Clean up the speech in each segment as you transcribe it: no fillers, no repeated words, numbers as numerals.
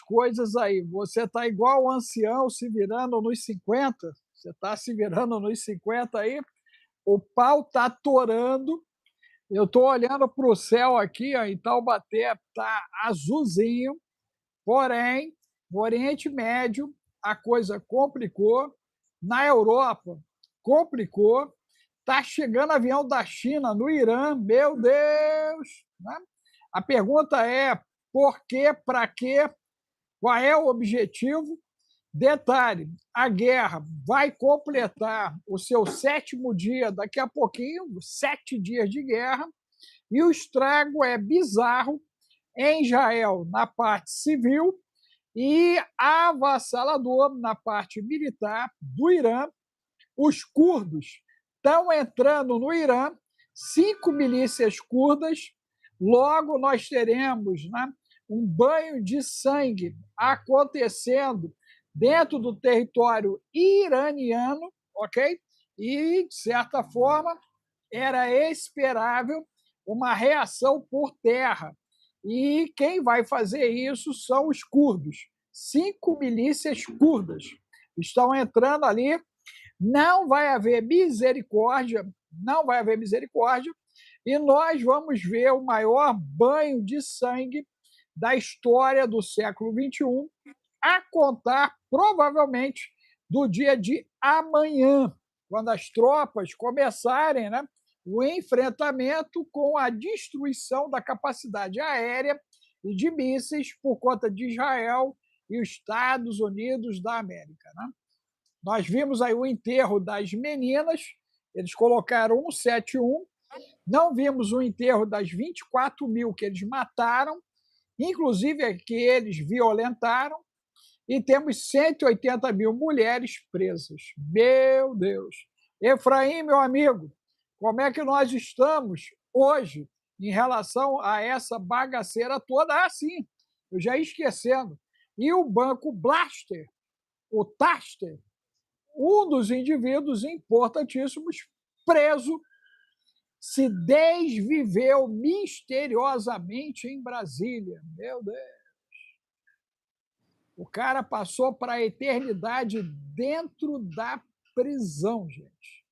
coisas aí. Você está igual o ancião se virando nos 50. Você está se virando nos 50 aí, o pau está torando. Eu estou olhando para o céu aqui, ó, em Taubaté, está azulzinho, porém, no Oriente Médio, a coisa complicou. Na Europa, complicou. Está chegando avião da China no Irã, meu Deus! Né? A pergunta é: por quê, para quê, qual é o objetivo? Detalhe: a guerra vai completar o seu 7º dia daqui a pouquinho, 7 dias de guerra, e o estrago é bizarro em Israel na parte civil e avassalador na parte militar do Irã. Os curdos estão entrando no Irã, 5 milícias curdas. Logo nós teremos, né, um banho de sangue acontecendo dentro do território iraniano, ok? E, de certa forma, era esperável uma reação por terra. E quem vai fazer isso são os curdos. 5 milícias curdas estão entrando ali. Não vai haver misericórdia, não vai haver misericórdia, e nós vamos ver o maior banho de sangue da história do século XXI, a contar, provavelmente, do dia de amanhã, quando as tropas começarem, né, o enfrentamento com a destruição da capacidade aérea e de mísseis por conta de Israel e os Estados Unidos da América. Né? Nós vimos aí o enterro das meninas, eles colocaram 171, não vimos o enterro das 24 mil que eles mataram, inclusive que eles violentaram, e temos 180 mil mulheres presas. Meu Deus! Efraim, meu amigo, como é que nós estamos hoje em relação a essa bagaceira toda? Ah, sim, eu já ia esquecendo. E o banco Blaster, o Taster, um dos indivíduos importantíssimos, preso, se desviveu misteriosamente em Brasília. Meu Deus! O cara passou para a eternidade dentro da prisão, gente.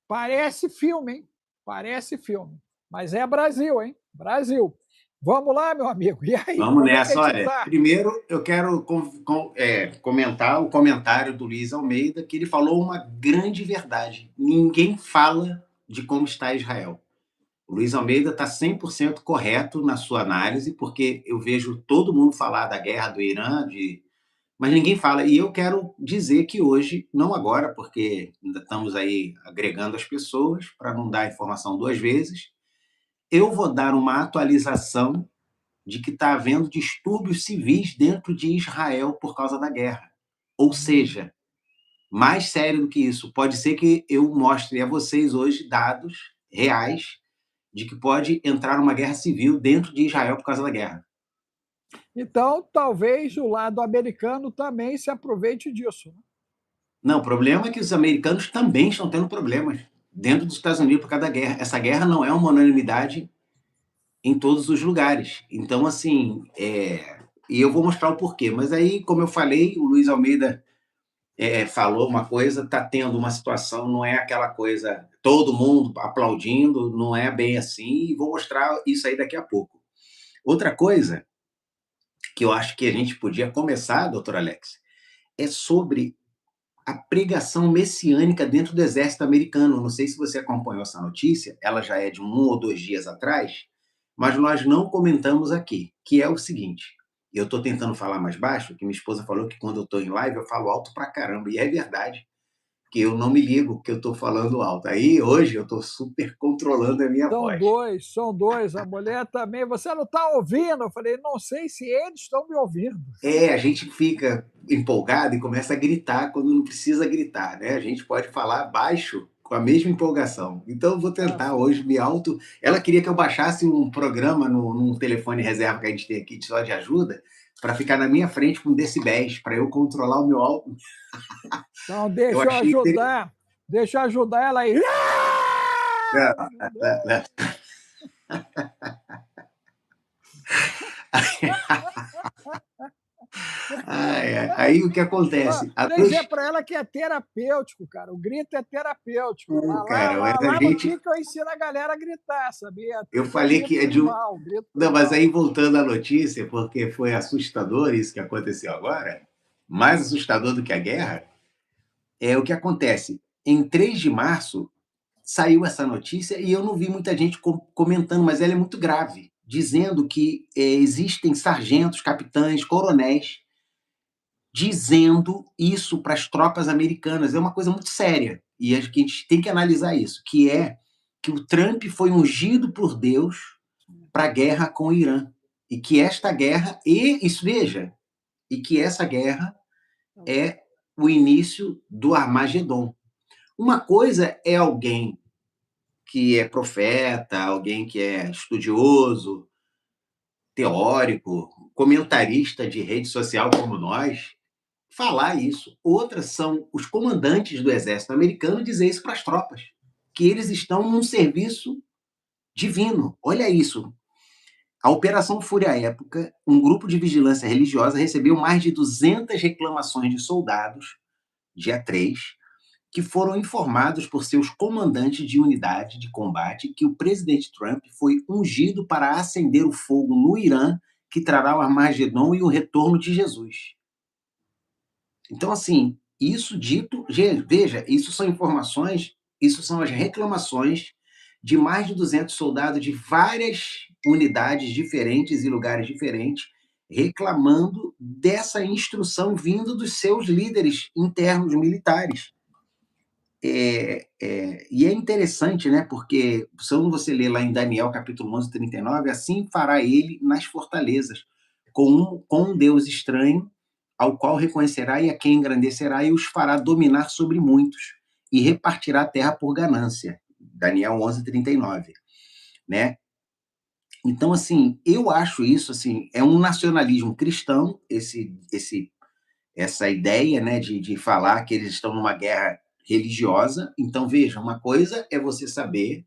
Parece filme, hein? Parece filme. Mas é Brasil, hein? Brasil. Vamos lá, meu amigo. E aí, vamos como é que nessa. a gente Olha, tá? primeiro eu quero comentar o comentário do Luiz Almeida, que ele falou uma grande verdade. Ninguém fala de como está Israel. O Luiz Almeida está 100% correto na sua análise, porque eu vejo todo mundo falar da guerra do Irã, mas ninguém fala. E eu quero dizer que hoje, não agora, porque ainda estamos aí agregando as pessoas, para não dar informação duas vezes, eu vou dar uma atualização de que está havendo distúrbios civis dentro de Israel por causa da guerra. Ou seja, mais sério do que isso, pode ser que eu mostre a vocês hoje dados reais de que pode entrar uma guerra civil dentro de Israel por causa da guerra. Então, talvez o lado americano também se aproveite disso. Não, o problema é que os americanos também estão tendo problemas dentro dos Estados Unidos por causa da guerra. Essa guerra não é uma unanimidade em todos os lugares. Então, assim, e eu vou mostrar o porquê. Mas aí, como eu falei, o Luiz Almeida falou uma coisa, está tendo uma situação, não é aquela coisa, todo mundo aplaudindo, não é bem assim, e vou mostrar isso aí daqui a pouco. Outra coisa que eu acho que a gente podia começar, doutor Alex, é sobre a pregação messiânica dentro do exército americano. Não sei se você acompanhou essa notícia, ela já é de 1 ou 2 dias atrás, mas nós não comentamos aqui, que é o seguinte, eu estou tentando falar mais baixo, que minha esposa falou que quando eu estou em live eu falo alto pra caramba, e é verdade, que eu não me ligo que eu estou falando alto. Aí hoje eu estou super controlando a minha São voz. dois, são dois. A mulher também. Você não está ouvindo? Eu falei, não sei se eles estão me ouvindo. A gente fica empolgado e começa a gritar quando não precisa gritar, né? A gente pode falar baixo com a mesma empolgação. Então eu vou tentar hoje me auto. Ela queria que eu baixasse um programa num telefone reserva que a gente tem aqui só de ajuda, para ficar na minha frente com decibéis, para eu controlar o meu alto. Então, Eu deixa eu achei que... ajudar. Deixa eu ajudar ela aí. Aí o que acontece? A Dizer noite... para ela que é terapêutico, cara. O grito é terapêutico. Cara, mas a Lá no gente... Pique eu ensino a galera a gritar, sabia? Eu Tem falei que grito é de um... tribal, grito Não, mas tribal. aí voltando à notícia, porque foi assustador isso que aconteceu agora, mais assustador do que a guerra, é o que acontece. Em 3 de março, saiu essa notícia e eu não vi muita gente comentando, mas ela é muito grave, dizendo que existem sargentos, capitães, coronéis, dizendo isso para as tropas americanas. É uma coisa muito séria e a gente tem que analisar isso, que é que o Trump foi ungido por Deus para a guerra com o Irã. E que esta guerra, e isso veja, e que essa guerra é o início do Armagedon. Uma coisa é alguém que é profeta, alguém que é estudioso, teórico, comentarista de rede social como nós, falar isso. Outras são os comandantes do exército americano dizer isso para as tropas, que eles estão num serviço divino. Olha isso. A Operação Fúria à época, um grupo de vigilância religiosa recebeu mais de 200 reclamações de soldados, dia 3, que foram informados por seus comandantes de unidade de combate que o presidente Trump foi ungido para acender o fogo no Irã, que trará o Armagedon e o retorno de Jesus. Então, assim, isso dito, veja, isso são informações, isso são as reclamações de mais de 200 soldados de várias unidades diferentes e lugares diferentes, reclamando dessa instrução vindo dos seus líderes internos militares. E é interessante, né? Porque quando você lê lá em Daniel, capítulo 11, 39, assim fará ele nas fortalezas, com um Deus estranho, ao qual reconhecerá e a quem engrandecerá, e os fará dominar sobre muitos, e repartirá a terra por ganância. Daniel 11, 39. Né? Então, assim, eu acho isso, assim, é um nacionalismo cristão, essa ideia, né, de falar que eles estão numa guerra religiosa. Então, veja, uma coisa é você saber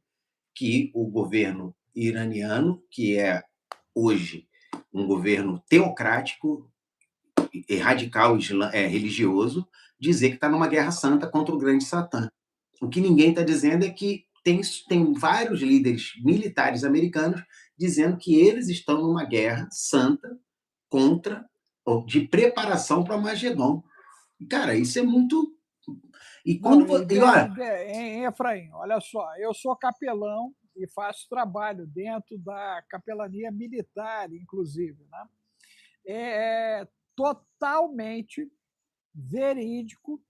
que o governo iraniano, que é hoje um governo teocrático e radical religioso, dizer que está numa guerra santa contra o grande Satã. O que ninguém está dizendo é que tem vários líderes militares americanos dizendo que eles estão numa guerra santa contra, ou de preparação para o Armagedon. Cara, isso é muito... E Não, quando... E olha, Efraim, olha só, eu sou capelão e faço trabalho dentro da capelania militar, inclusive, né? É totalmente verídico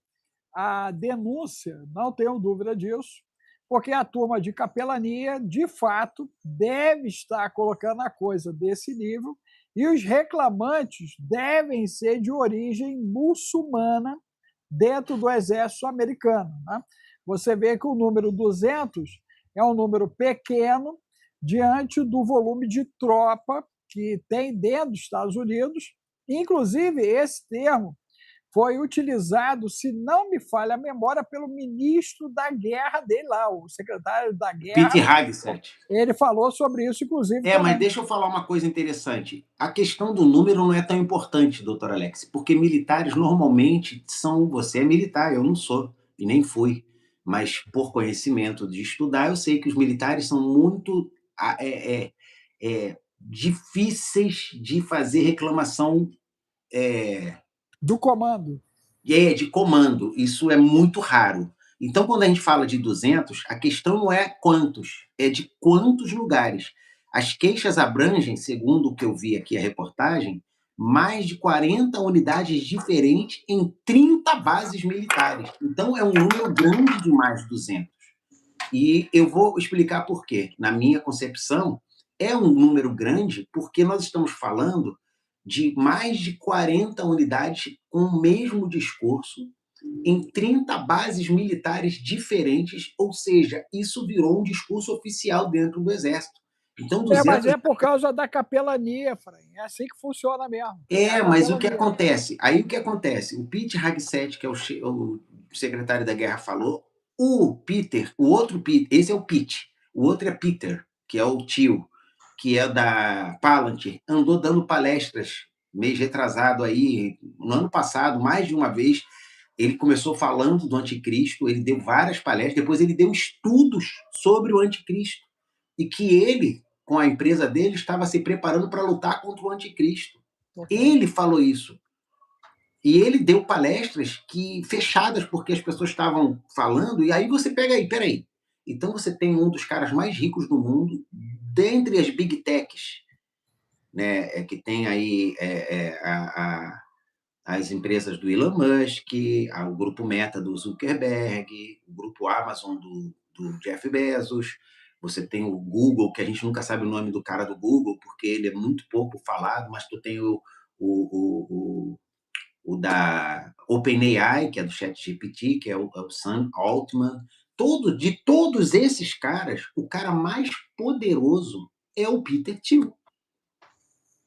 a denúncia, não tenho dúvida disso, porque a turma de capelania, de fato, deve estar colocando a coisa desse nível e os reclamantes devem ser de origem muçulmana dentro do exército americano. Né? Você vê que o número 200 é um número pequeno diante do volume de tropa que tem dentro dos Estados Unidos. Inclusive, esse termo foi utilizado, se não me falha a memória, pelo ministro da guerra dele lá, o secretário da Pete guerra. Hegseth. Ele falou sobre isso, inclusive, Mas também. deixa eu falar uma coisa interessante. A questão do número não é tão importante, doutor Alex, porque militares normalmente são... Você é militar, eu não sou, e nem fui. Mas por conhecimento de estudar, eu sei que os militares são muito difíceis de fazer reclamação Do comando. de comando. Isso é muito raro. Então, quando a gente fala de 200, a questão não é quantos, é de quantos lugares. As queixas abrangem, segundo o que eu vi aqui a reportagem, mais de 40 unidades diferentes em 30 bases militares. Então, é um número grande de mais de 200. E eu vou explicar por quê. Na minha concepção, é um número grande porque nós estamos falando de mais de 40 unidades com o mesmo discurso em 30 bases militares diferentes, ou seja, isso virou um discurso oficial dentro do Exército. Então, Mas 200... é por causa da capelania, Fran. É assim que funciona mesmo. É a Mas o que capelania. acontece? Aí o que acontece? O Pete Hegseth, que é o secretário da guerra, falou. O Peter, o outro Peter, esse é o Pete, o outro é Peter, que é o tio, que é da Palantir, andou dando palestras mês retrasado aí, no ano passado, mais de uma vez, ele começou falando do anticristo, ele deu várias palestras, depois ele deu estudos sobre o anticristo, e que ele, com a empresa dele, estava se preparando para lutar contra o anticristo. Total. Ele falou isso. E ele deu palestras que fechadas, porque as pessoas estavam falando, e aí você pega aí, peraí. Então você tem um dos caras mais ricos do mundo, dentre as big techs, né, que tem aí as empresas do Elon Musk, o grupo Meta do Zuckerberg, o grupo Amazon do Jeff Bezos, você tem o Google, que a gente nunca sabe o nome do cara do Google, porque ele é muito pouco falado, mas tu tem o, o da OpenAI, que é do ChatGPT, que é o Sam Altman. De todos esses caras, o cara mais poderoso é o Peter Thiel.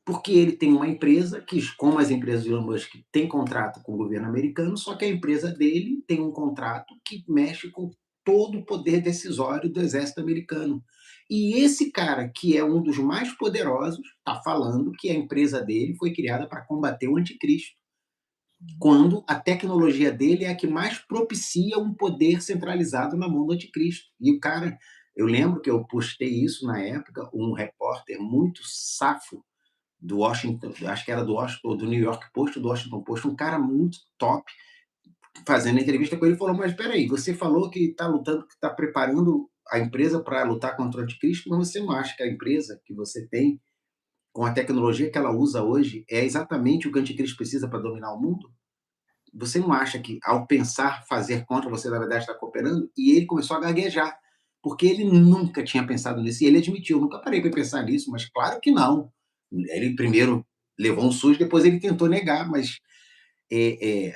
Porque ele tem uma empresa que, como as empresas de Elon Musk, tem contrato com o governo americano, só que a empresa dele tem um contrato que mexe com todo o poder decisório do exército americano. E esse cara, que é um dos mais poderosos, está falando que a empresa dele foi criada para combater o anticristo, quando a tecnologia dele é a que mais propicia um poder centralizado na mão do anticristo. E o cara, eu lembro que eu postei isso na época, um repórter muito safo do Washington, acho que era do Washington, do New York Post, do Washington Post, um cara muito top, fazendo entrevista com ele, falou: mas espera aí, você falou que está lutando, que está preparando a empresa para lutar contra o anticristo, mas você não acha que a empresa que você tem, com a tecnologia que ela usa hoje, é exatamente o que o anticristo precisa para dominar o mundo? Você não acha que, ao pensar fazer contra, você, na verdade, está cooperando? E ele começou a gaguejar, porque ele nunca tinha pensado nisso. E ele admitiu: nunca parei para pensar nisso, mas claro que não. Ele primeiro levou um susto, depois ele tentou negar, mas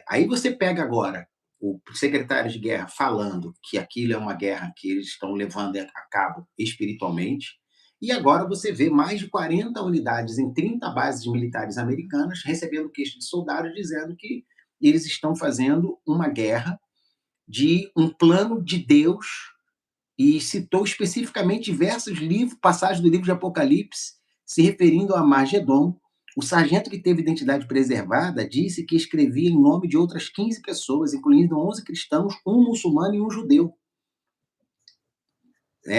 aí você pega agora o secretário de guerra falando que aquilo é uma guerra que eles estão levando a cabo espiritualmente, e agora você vê mais de 40 unidades em 30 bases militares americanas recebendo queixa de soldados dizendo que eles estão fazendo uma guerra de um plano de Deus, e citou especificamente diversos livros, passagens do livro de Apocalipse, se referindo a Magedon. O sargento que teve identidade preservada disse que escrevia em nome de outras 15 pessoas, incluindo 11 cristãos, um muçulmano e um judeu.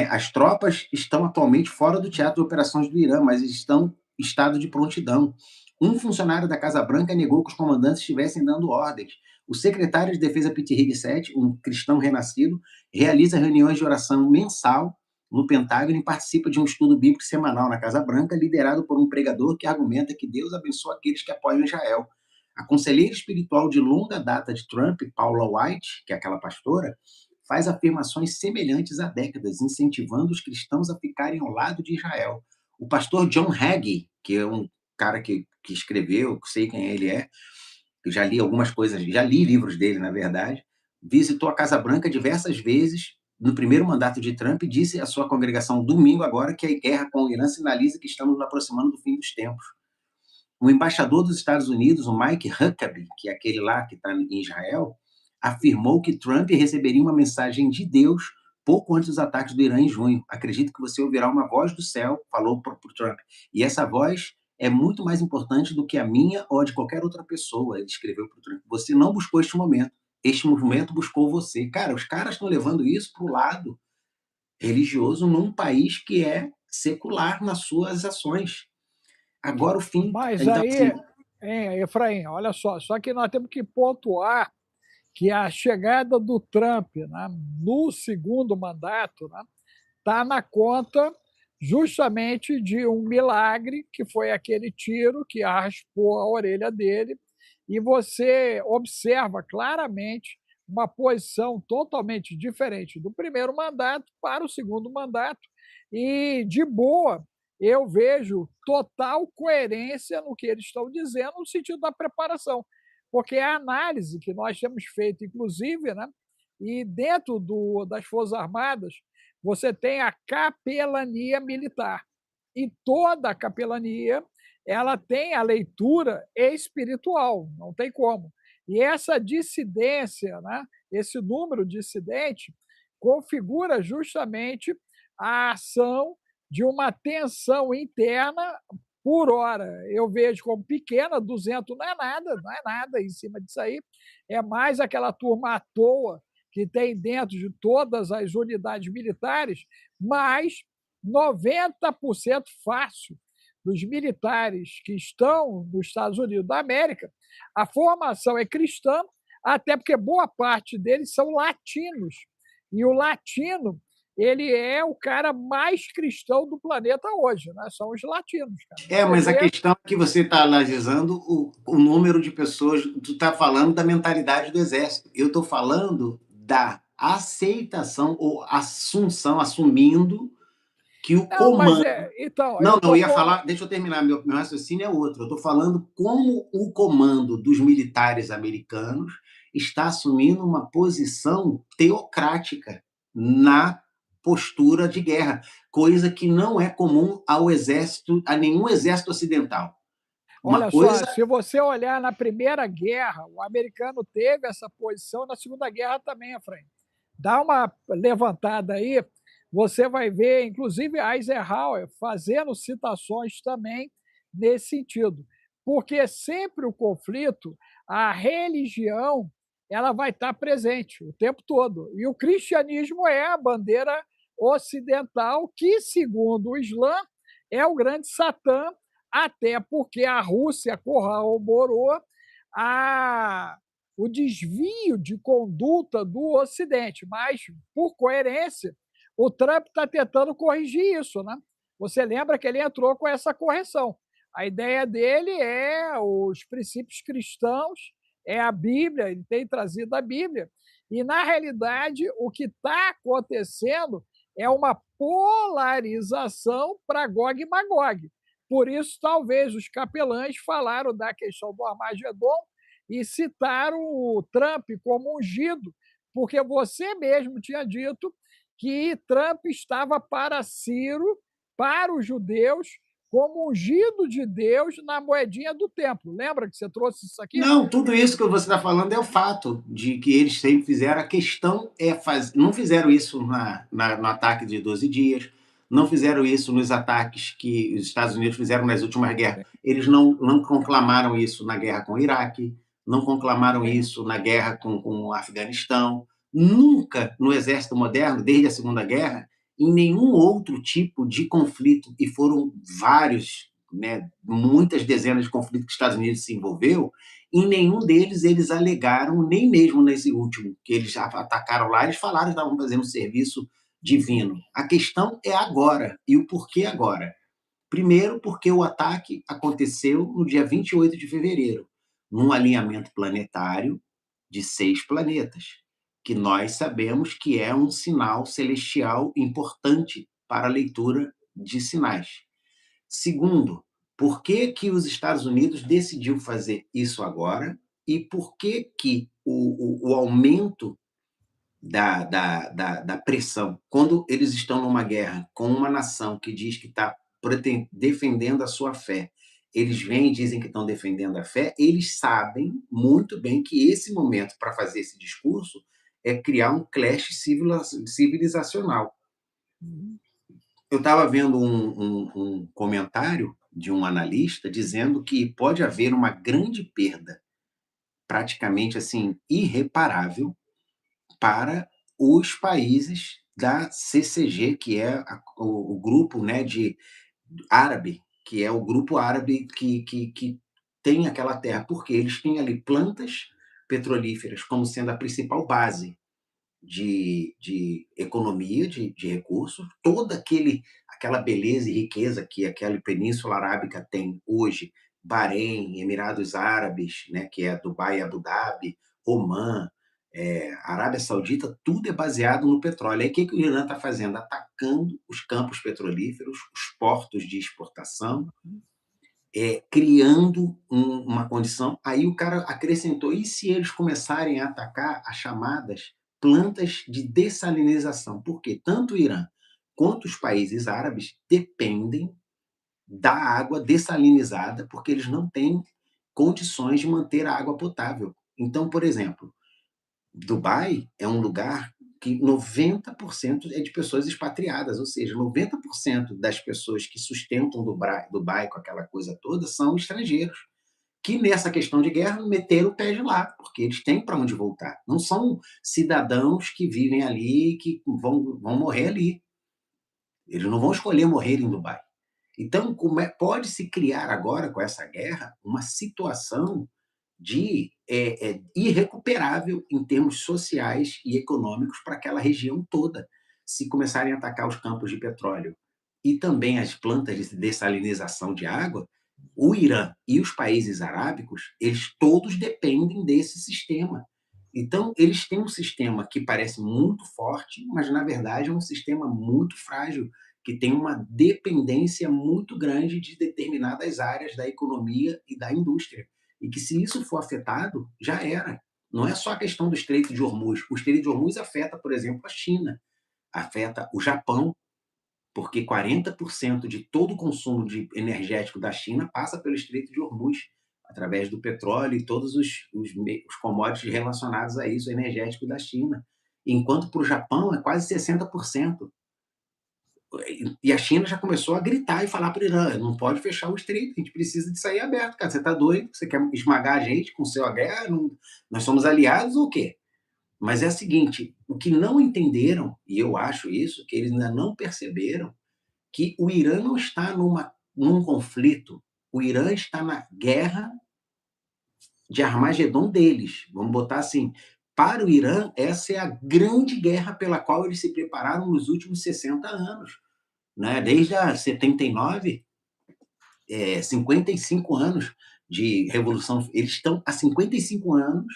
As tropas estão atualmente fora do teatro de operações do Irã, mas estão em estado de prontidão. Um funcionário da Casa Branca negou que os comandantes estivessem dando ordens. O secretário de Defesa Pete Hegseth, um cristão renascido, realiza reuniões de oração mensal no Pentágono e participa de um estudo bíblico semanal na Casa Branca, liderado por um pregador que argumenta que Deus abençoa aqueles que apoiam Israel. A conselheira espiritual de longa data de Trump, Paula White, que é aquela pastora, faz afirmações semelhantes há décadas, incentivando os cristãos a ficarem ao lado de Israel. O pastor John Hagee, que é um cara que escreveu, sei quem ele é, eu já li algumas coisas, já li livros dele, na verdade, visitou a Casa Branca diversas vezes no primeiro mandato de Trump e disse à sua congregação domingo agora que a guerra com o Irã sinaliza que estamos nos aproximando do fim dos tempos. O embaixador dos Estados Unidos, o Mike Huckabee, que é aquele lá que está em Israel, afirmou que Trump receberia uma mensagem de Deus pouco antes dos ataques do Irã em junho. Acredito que você ouvirá uma voz do céu, falou para o Trump. E essa voz é muito mais importante do que a minha ou a de qualquer outra pessoa, ele escreveu para o Trump. Você não buscou este movimento buscou você. Cara, os caras estão levando isso para o lado religioso num país que é secular nas suas ações. Agora o fim, Mas então assim, aí, hein, Efraim, olha só que nós temos que pontuar que a chegada do Trump, né, no segundo mandato está na conta justamente de um milagre, que foi aquele tiro que raspou a orelha dele, e você observa claramente uma posição totalmente diferente do primeiro mandato para o segundo mandato, e de boa, eu vejo total coerência no que eles estão dizendo, no sentido da preparação, porque a análise que nós temos feito, inclusive, né, e dentro das Forças Armadas, você tem a capelania militar. E toda a capelania ela tem a leitura espiritual, não tem como. E essa dissidência, né, esse número dissidente, configura justamente a ação de uma tensão interna por hora. Eu vejo como pequena, 200 não é nada em cima disso aí. É mais aquela turma à toa que tem dentro de todas as unidades militares, mas 90% fácil dos militares que estão nos Estados Unidos da América, a formação é cristã, até porque boa parte deles são latinos. E o latino, ele é o cara mais cristão do planeta hoje, né? São os latinos, cara. Você Mas a vê. questão é que você está analisando o número de pessoas, tu está falando da mentalidade do exército. Eu estou falando da aceitação ou assunção, assumindo que o Não, mas comando. então, Não, eu não, eu tô ia com. falar, deixa eu terminar, meu raciocínio é outro. Eu estou falando como o comando dos militares americanos está assumindo uma posição teocrática na postura de guerra, coisa que não é comum ao exército, a nenhum exército ocidental. Uma Olha só, coisa. se você olhar na Primeira Guerra, o americano teve essa posição, na Segunda Guerra também, à frente. Dá uma levantada aí, você vai ver, inclusive, Eisenhower fazendo citações também nesse sentido. Porque sempre o conflito, a religião, ela vai estar presente o tempo todo. E o cristianismo é a bandeira ocidental, que, segundo o Islã, é o grande Satã, até porque a Rússia corroborou a, o desvio de conduta do Ocidente, mas, por coerência, o Trump está tentando corrigir isso, né? Você lembra que ele entrou com essa correção. A ideia dele é os princípios cristãos, é a Bíblia, ele tem trazido a Bíblia, e, na realidade, o que está acontecendo é uma polarização para Gog e Magog. Por isso, talvez, os capelães falaram da questão do Armagedon e citaram o Trump como ungido, porque você mesmo tinha dito que Trump estava para Ciro, para os judeus, como ungido de Deus na moedinha do templo. Lembra que você trouxe isso aqui? Não, tudo isso que você está falando é o fato de que eles sempre fizeram. A questão é fazer. Não fizeram isso no ataque de 12 dias, não fizeram isso nos ataques que os Estados Unidos fizeram nas últimas guerras. Sim, Eles não conclamaram isso na guerra com o Iraque, não conclamaram sim. isso na guerra com o Afeganistão. Nunca no exército moderno, desde a Segunda Guerra, em nenhum outro tipo de conflito, e foram vários, né, muitas dezenas de conflitos que os Estados Unidos se envolveu, em nenhum deles eles alegaram, nem mesmo nesse último, que eles já atacaram lá, eles falaram que estavam fazendo um serviço divino. A questão é agora. E o porquê agora? Primeiro, porque o ataque aconteceu no dia 28 de fevereiro, num alinhamento planetário de 6 planetas, que nós sabemos que é um sinal celestial importante para a leitura de sinais. Segundo, por que que os Estados Unidos decidiu fazer isso agora e por que que o aumento da pressão, quando eles estão numa guerra com uma nação que diz que está defendendo a sua fé, eles vêm e dizem que estão defendendo a fé, eles sabem muito bem que esse momento para fazer esse discurso é criar um clash civilizacional. Uhum. Eu estava vendo um comentário de um analista dizendo que pode haver uma grande perda, praticamente assim, irreparável, para os países da CCG, que é o grupo, né, de árabe, que é o grupo árabe que tem aquela terra, porque eles têm ali plantas petrolíferas como sendo a principal base de economia, de recursos, toda aquela beleza e riqueza que aquela Península Arábica tem hoje, Bahrein, Emirados Árabes, né, que é Dubai, Abu Dhabi, Omã, Arábia Saudita, tudo é baseado no petróleo. Aí o que o Irã está fazendo? Atacando os campos petrolíferos, os portos de exportação, criando uma condição. Aí o cara acrescentou: e se eles começarem a atacar as chamadas plantas de dessalinização? Porque tanto o Irã quanto os países árabes dependem da água dessalinizada, porque eles não têm condições de manter a água potável. Então, por exemplo, Dubai é um lugar que 90% é de pessoas expatriadas, ou seja, 90% das pessoas que sustentam Dubai com aquela coisa toda são estrangeiros, que nessa questão de guerra meteram o pé de lá, porque eles têm para onde voltar. Não são cidadãos que vivem ali e que vão morrer ali. Eles não vão escolher morrer em Dubai. Então, pode-se criar agora, com essa guerra, uma situação de irrecuperável em termos sociais e econômicos para aquela região toda, se começarem a atacar os campos de petróleo e também as plantas de dessalinização de água. O Irã e os países arábicos, eles todos dependem desse sistema. Então, eles têm um sistema que parece muito forte, mas na verdade é um sistema muito frágil, que tem uma dependência muito grande de determinadas áreas da economia e da indústria. E que, se isso for afetado, já era. Não é só a questão do Estreito de Hormuz. O Estreito de Hormuz afeta, por exemplo, a China, afeta o Japão, porque 40% de todo o consumo energético da China passa pelo Estreito de Hormuz, através do petróleo e todos os commodities relacionados a isso, energético da China. Enquanto para o Japão é quase 60%. E a China já começou a gritar e falar para o Irã: não pode fechar o estreito, a gente precisa de sair aberto, cara. Você está doido? Você quer esmagar a gente com seu guerra? Não, nós somos aliados ou o quê? Mas é o seguinte: o que não entenderam, e eu acho isso, que eles ainda não perceberam, que o Irã não está num conflito, o Irã está na guerra de Armagedon deles, vamos botar assim. Para o Irã, essa é a grande guerra pela qual eles se prepararam nos últimos 60 anos. Né? Desde a 79, 55 anos de revolução. Eles estão há 55 anos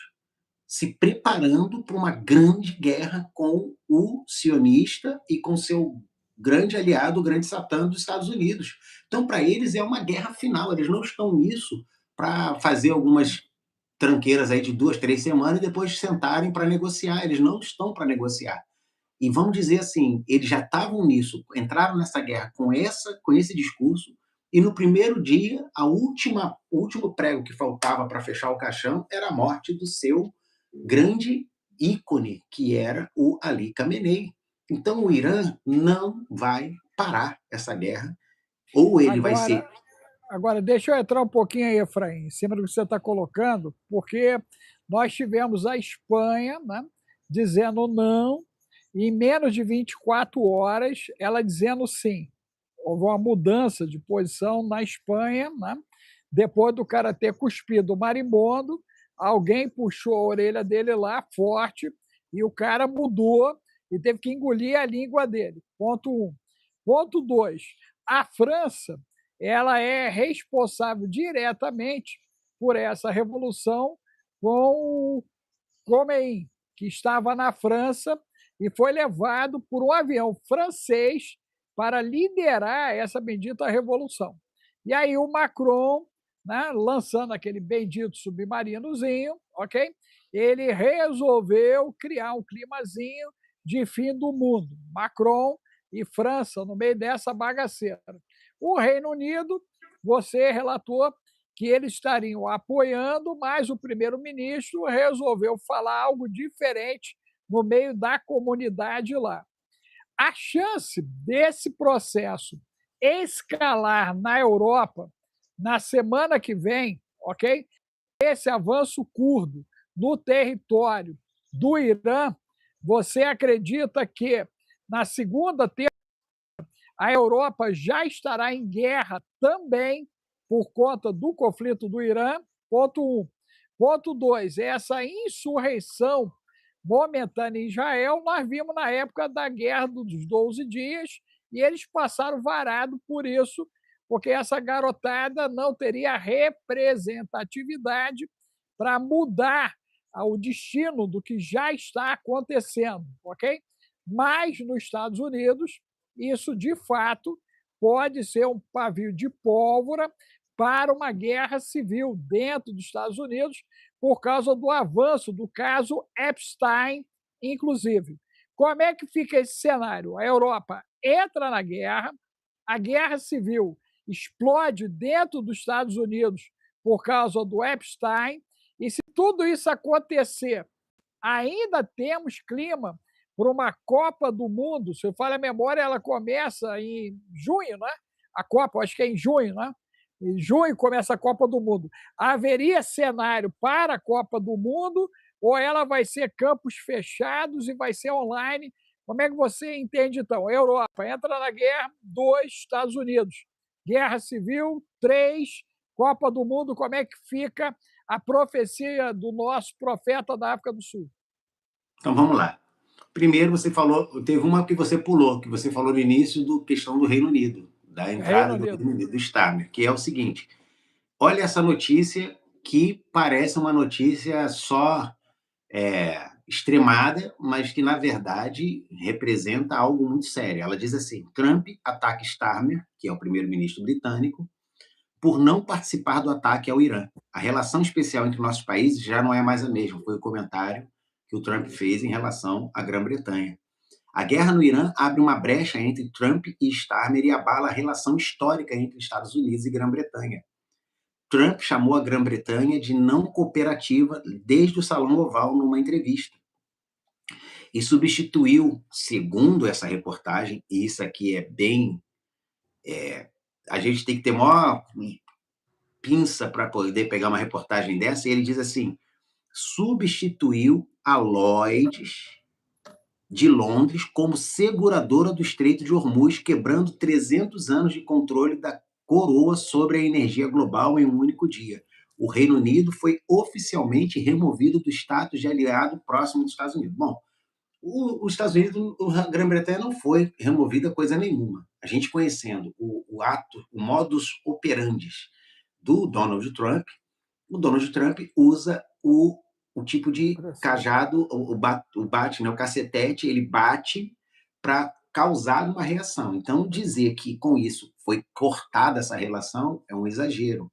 se preparando para uma grande guerra com o sionista e com seu grande aliado, o grande Satã dos Estados Unidos. Então, para eles, é uma guerra final. Eles não estão nisso para fazer algumas tranqueiras aí de 2, 3 semanas e depois sentarem para negociar. Eles não estão para negociar. E vamos dizer assim, eles já estavam nisso, entraram nessa guerra com esse discurso, e no primeiro dia, o último prego que faltava para fechar o caixão era a morte do seu grande ícone, que era o Ali Khamenei. Então o Irã não vai parar essa guerra, ou ele vai ser... Agora, deixa eu entrar um pouquinho aí, Efraim, em cima do que você está colocando, porque nós tivemos a Espanha, né, dizendo não, e em menos de 24 horas ela dizendo sim. Houve uma mudança de posição na Espanha, né? Depois do cara ter cuspido o marimbondo, alguém puxou a orelha dele lá forte e o cara mudou e teve que engolir a língua dele. Ponto 1. Ponto 2. A França, ela é responsável diretamente por essa revolução com o Khomeini, que estava na França e foi levado por um avião francês para liderar essa bendita revolução. E aí o Macron, né, lançando aquele bendito submarinozinho, ok? Ele resolveu criar um climazinho de fim do mundo. Macron e França no meio dessa bagaceira. O Reino Unido, você relatou que eles estariam apoiando, mas o primeiro-ministro resolveu falar algo diferente no meio da comunidade lá. A chance desse processo escalar na Europa na semana que vem, ok? Esse avanço curdo no território do Irã, você acredita que na segunda, terça, a Europa já estará em guerra também por conta do conflito do Irã? Ponto 1. Ponto 2, essa insurreição momentânea em Israel, nós vimos na época da Guerra dos 12 Dias, e eles passaram varado por isso, porque essa garotada não teria representatividade para mudar o destino do que já está acontecendo, ok? Mas nos Estados Unidos, isso de fato pode ser um pavio de pólvora para uma guerra civil dentro dos Estados Unidos, por causa do avanço do caso Epstein, inclusive. Como é que fica esse cenário? A Europa entra na guerra, a guerra civil explode dentro dos Estados Unidos por causa do Epstein, e se tudo isso acontecer, ainda temos clima para uma Copa do Mundo, se eu falho a memória, ela começa em junho, né? A Copa, acho que é em junho, né? Em junho começa a Copa do Mundo. Haveria cenário para a Copa do Mundo ou ela vai ser campos fechados e vai ser online? Como é que você entende, então? Europa entra na guerra, 2, Estados Unidos. Guerra civil, 3, Copa do Mundo, como é que fica a profecia do nosso profeta da África do Sul? Então vamos lá. Primeiro você falou, teve uma que você pulou, que você falou no início do questão do Reino Unido, da Reino entrada do Unido. Reino Unido, do Starmer, que é o seguinte: olha essa notícia que parece uma notícia só extremada, mas que na verdade representa algo muito sério. Ela diz assim: Trump ataca Starmer, que é o primeiro-ministro britânico, por não participar do ataque ao Irã. A relação especial entre nossos países já não é mais a mesma, foi o comentário que o Trump fez em relação à Grã-Bretanha. A guerra no Irã abre uma brecha entre Trump e Starmer e abala a relação histórica entre Estados Unidos e Grã-Bretanha. Trump chamou a Grã-Bretanha de não cooperativa desde o Salão Oval numa entrevista. E substituiu, segundo essa reportagem, e isso aqui é bem. A gente tem que ter maior pinça para poder pegar uma reportagem dessa, e ele diz assim: substituiu a Lloyds de Londres como seguradora do Estreito de Hormuz, quebrando 300 anos de controle da coroa sobre a energia global em um único dia. O Reino Unido foi oficialmente removido do status de aliado próximo dos Estados Unidos. Bom, os Estados Unidos, a Grã-Bretanha não foi removida coisa nenhuma. A gente conhecendo o ato, o modus operandi do Donald Trump, o Donald Trump usa o tipo de cajado, o bate, né, o cacetete, ele bate para causar uma reação. Então, dizer que com isso foi cortada essa relação é um exagero.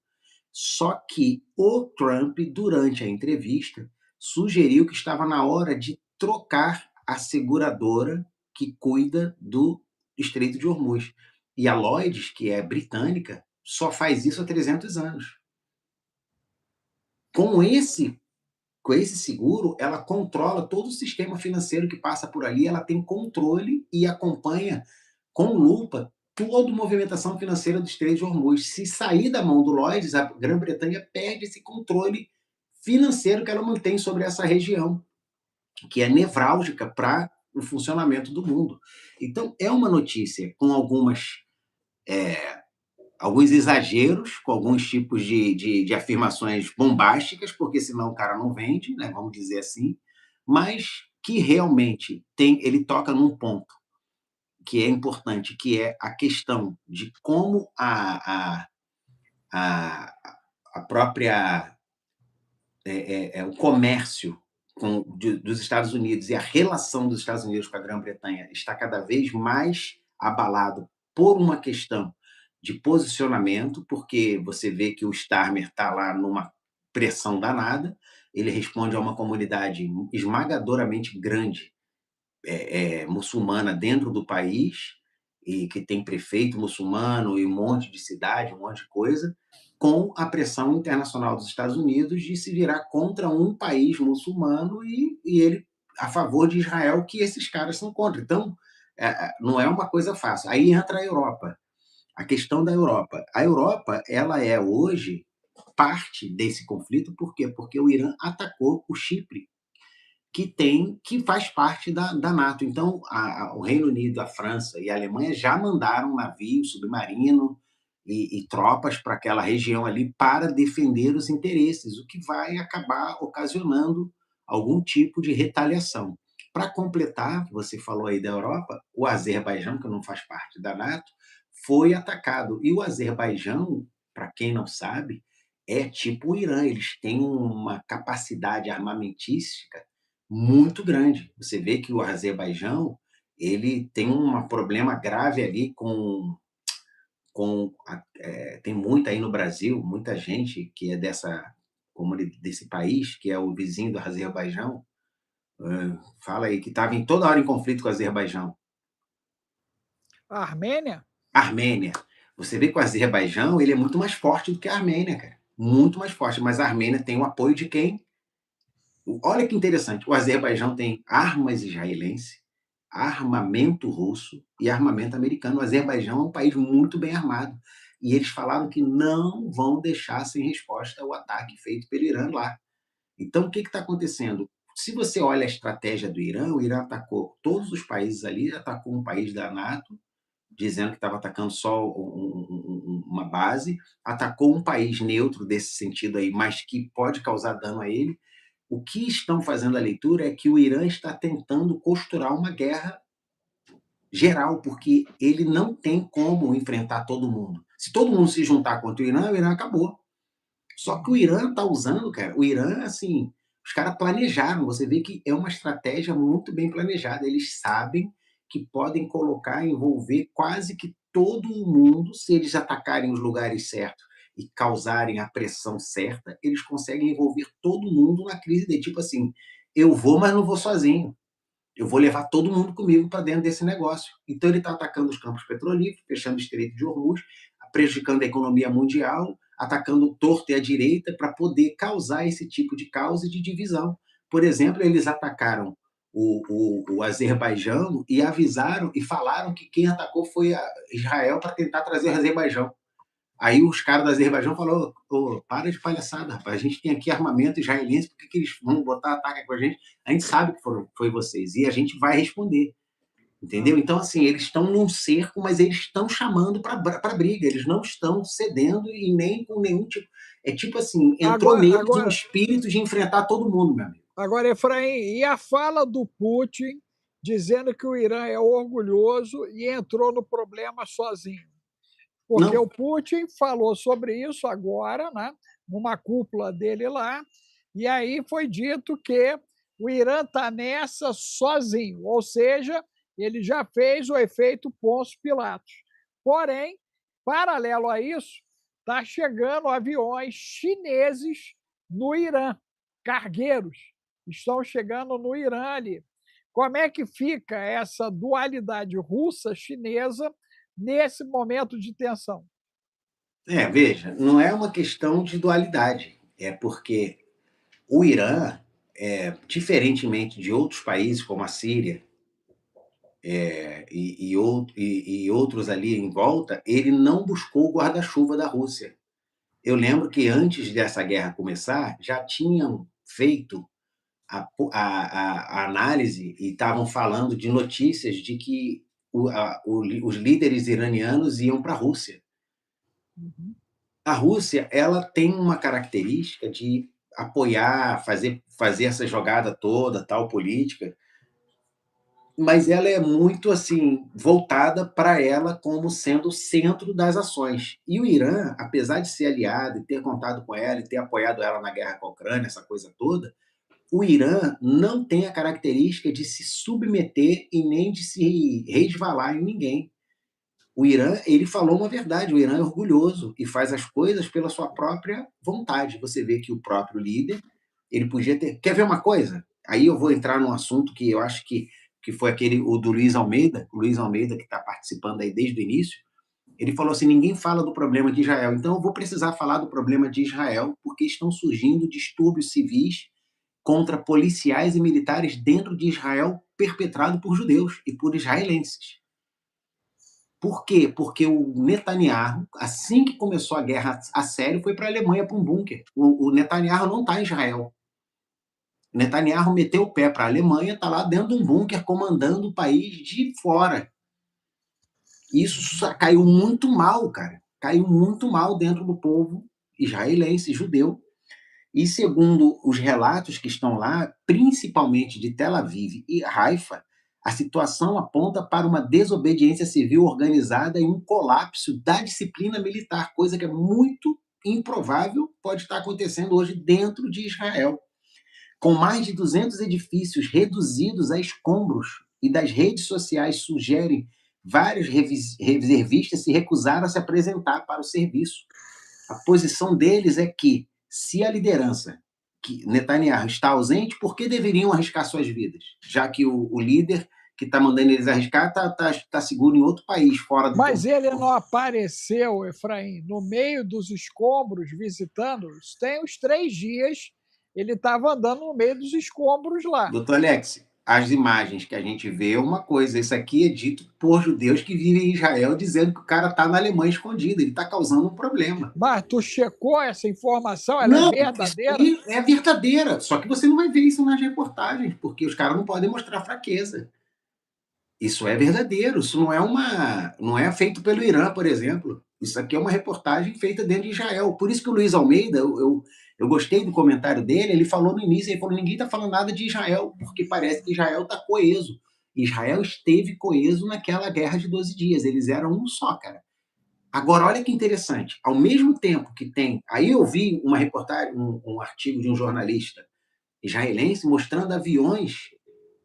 Só que o Trump, durante a entrevista, sugeriu que estava na hora de trocar a seguradora que cuida do Estreito de Hormuz. E a Lloyds, que é britânica, só faz isso há 300 anos. Com esse com esse seguro, ela controla todo o sistema financeiro que passa por ali, ela tem controle e acompanha com lupa toda a movimentação financeira do Estreito de Hormuz. Se sair da mão do Lloyds, a Grã-Bretanha perde esse controle financeiro que ela mantém sobre essa região, que é nevrálgica para o funcionamento do mundo. Então, é uma notícia com alguns exageros, com alguns tipos de afirmações bombásticas, porque senão o cara não vende, né, vamos dizer assim, mas que realmente ele toca num ponto que é importante, que é a questão de como a, a própria o comércio dos Estados Unidos e a relação dos Estados Unidos com a Grã-Bretanha está cada vez mais abalado por uma questão de posicionamento, porque você vê que o Starmer está lá numa pressão danada, ele responde a uma comunidade esmagadoramente grande muçulmana dentro do país, e que tem prefeito muçulmano e um monte de cidade, um monte de coisa, com a pressão internacional dos Estados Unidos de se virar contra um país muçulmano e ele a favor de Israel, que esses caras são contra. Então, não é uma coisa fácil. Aí entra a Europa. A questão da Europa. A Europa, ela é hoje parte desse conflito, por quê? Porque o Irã atacou o Chipre, que faz parte da NATO. Então, o Reino Unido, a França e a Alemanha já mandaram navio, submarino e tropas para aquela região ali para defender os interesses, o que vai acabar ocasionando algum tipo de retaliação. Para completar, você falou aí da Europa, o Azerbaijão, que não faz parte da NATO, foi atacado. E o Azerbaijão, para quem não sabe, é tipo o Irã, eles têm uma capacidade armamentística muito grande. Você vê que o Azerbaijão ele tem um problema grave ali tem muita aí no Brasil, muita gente que é desse país, que é o vizinho do Azerbaijão, fala aí que estava em toda hora em conflito com o Azerbaijão. A Armênia? Armênia. Você vê que o Azerbaijão ele é muito mais forte do que a Armênia, cara. Muito mais forte. Mas a Armênia tem o apoio de quem? Olha que interessante. O Azerbaijão tem armas israelenses, armamento russo e armamento americano. O Azerbaijão é um país muito bem armado. E eles falaram que não vão deixar sem resposta o ataque feito pelo Irã lá. Então, o que está acontecendo? Se você olha a estratégia do Irã, o Irã atacou todos os países ali, atacou um país da NATO, dizendo que estava atacando só uma base, atacou um país neutro desse sentido aí, mas que pode causar dano a ele. O que estão fazendo a leitura é que o Irã está tentando costurar uma guerra geral, porque ele não tem como enfrentar todo mundo. Se todo mundo se juntar contra o Irã acabou. Só que o Irã está usando, cara, o Irã, assim, os caras planejaram, você vê que é uma estratégia muito bem planejada, eles sabem que podem colocar, envolver quase que todo mundo, se eles atacarem os lugares certos e causarem a pressão certa, eles conseguem envolver todo mundo na crise de tipo assim, eu vou, mas não vou sozinho. Eu vou levar todo mundo comigo para dentro desse negócio. Então ele está atacando os campos petrolíferos, fechando o Estreito de Hormuz, prejudicando a economia mundial, atacando torto e à direita para poder causar esse tipo de caos e de divisão. Por exemplo, eles atacaram o Azerbaijão e avisaram e falaram que quem atacou foi a Israel para tentar trazer o Azerbaijão. Aí os caras do Azerbaijão falaram: oh, para de palhaçada, rapaz. A gente tem aqui armamento israelense, por que eles vão botar ataque com a gente? A gente sabe que foi vocês e a gente vai responder. Entendeu? Então, assim, eles estão num cerco, mas eles estão chamando para briga, eles não estão cedendo e nem com nenhum tipo. É tipo assim, entrou neles um espírito de enfrentar todo mundo, meu amigo. Agora, Efraim, e a fala do Putin dizendo que o Irã é orgulhoso e entrou no problema sozinho? Porque Não. o Putin falou sobre isso agora, né, numa cúpula dele lá, e aí foi dito que o Irã está nessa sozinho, ou seja, ele já fez o efeito Pôncio Pilatos. Porém, paralelo a isso, está chegando aviões chineses no Irã, cargueiros, estão chegando no Irã ali. Como é que fica essa dualidade russa-chinesa nesse momento de tensão? Veja, não é uma questão de dualidade, é porque o Irã, diferentemente de outros países como a Síria e outros ali em volta, ele não buscou o guarda-chuva da Rússia. Eu lembro que antes dessa guerra começar, já tinham feito a análise e estavam falando de notícias de que os líderes iranianos iam para a Rússia. Uhum. A Rússia, ela tem uma característica de apoiar, fazer essa jogada toda, tal política, mas ela é muito assim voltada para ela como sendo o centro das ações. E o Irã, apesar de ser aliado e ter contado com ela e ter apoiado ela na guerra com a Ucrânia, essa coisa toda, o Irã não tem a característica de se submeter e nem de se resvalar em ninguém. O Irã, ele falou uma verdade, o Irã é orgulhoso e faz as coisas pela sua própria vontade. Você vê que o próprio líder, ele podia ter... Quer ver uma coisa? Aí eu vou entrar num assunto que eu acho que foi o do Luiz Almeida, que está participando aí desde o início. Ele falou assim, ninguém fala do problema de Israel, então eu vou precisar falar do problema de Israel, porque estão surgindo distúrbios civis contra policiais e militares dentro de Israel perpetrado por judeus e por israelenses. Por quê? Porque o Netanyahu, assim que começou a guerra a sério, foi para a Alemanha, para um bunker. O Netanyahu não está em Israel. O Netanyahu meteu o pé para a Alemanha, está lá dentro de um bunker, comandando o país de fora. Isso caiu muito mal, cara. Caiu muito mal dentro do povo israelense, judeu. E segundo os relatos que estão lá, principalmente de Tel Aviv e Haifa, a situação aponta para uma desobediência civil organizada e um colapso da disciplina militar, coisa que é muito improvável pode estar acontecendo hoje dentro de Israel. Com mais de 200 edifícios reduzidos a escombros e das redes sociais sugerem vários reservistas se recusaram a se apresentar para o serviço. A posição deles é que, se a liderança, que Netanyahu, está ausente, por que deveriam arriscar suas vidas? Já que o líder que está mandando eles arriscar está seguro em outro país, fora do Mas ponto. ele não apareceu, Efraim, no meio dos escombros, visitando-os. Tem uns 3 dias, ele estava andando no meio dos escombros lá. Doutor Alex, as imagens que a gente vê é uma coisa, isso aqui é dito por judeus que vivem em Israel, dizendo que o cara está na Alemanha escondido, ele está causando um problema. Mas tu checou essa informação? Ela é Não, isso verdadeira? aí é verdadeira, só que você não vai ver isso nas reportagens, porque os caras não podem mostrar fraqueza. Isso é verdadeiro, isso não é feito pelo Irã, por exemplo. Isso aqui é uma reportagem feita dentro de Israel. Por isso que o Luiz Almeida, eu gostei do comentário dele, ele falou no início, ele falou, ninguém está falando nada de Israel, porque parece que Israel está coeso. Israel esteve coeso naquela guerra de 12 dias, eles eram um só, cara. Agora, olha que interessante, ao mesmo tempo que tem... Aí eu vi uma reportagem, um artigo de um jornalista israelense mostrando aviões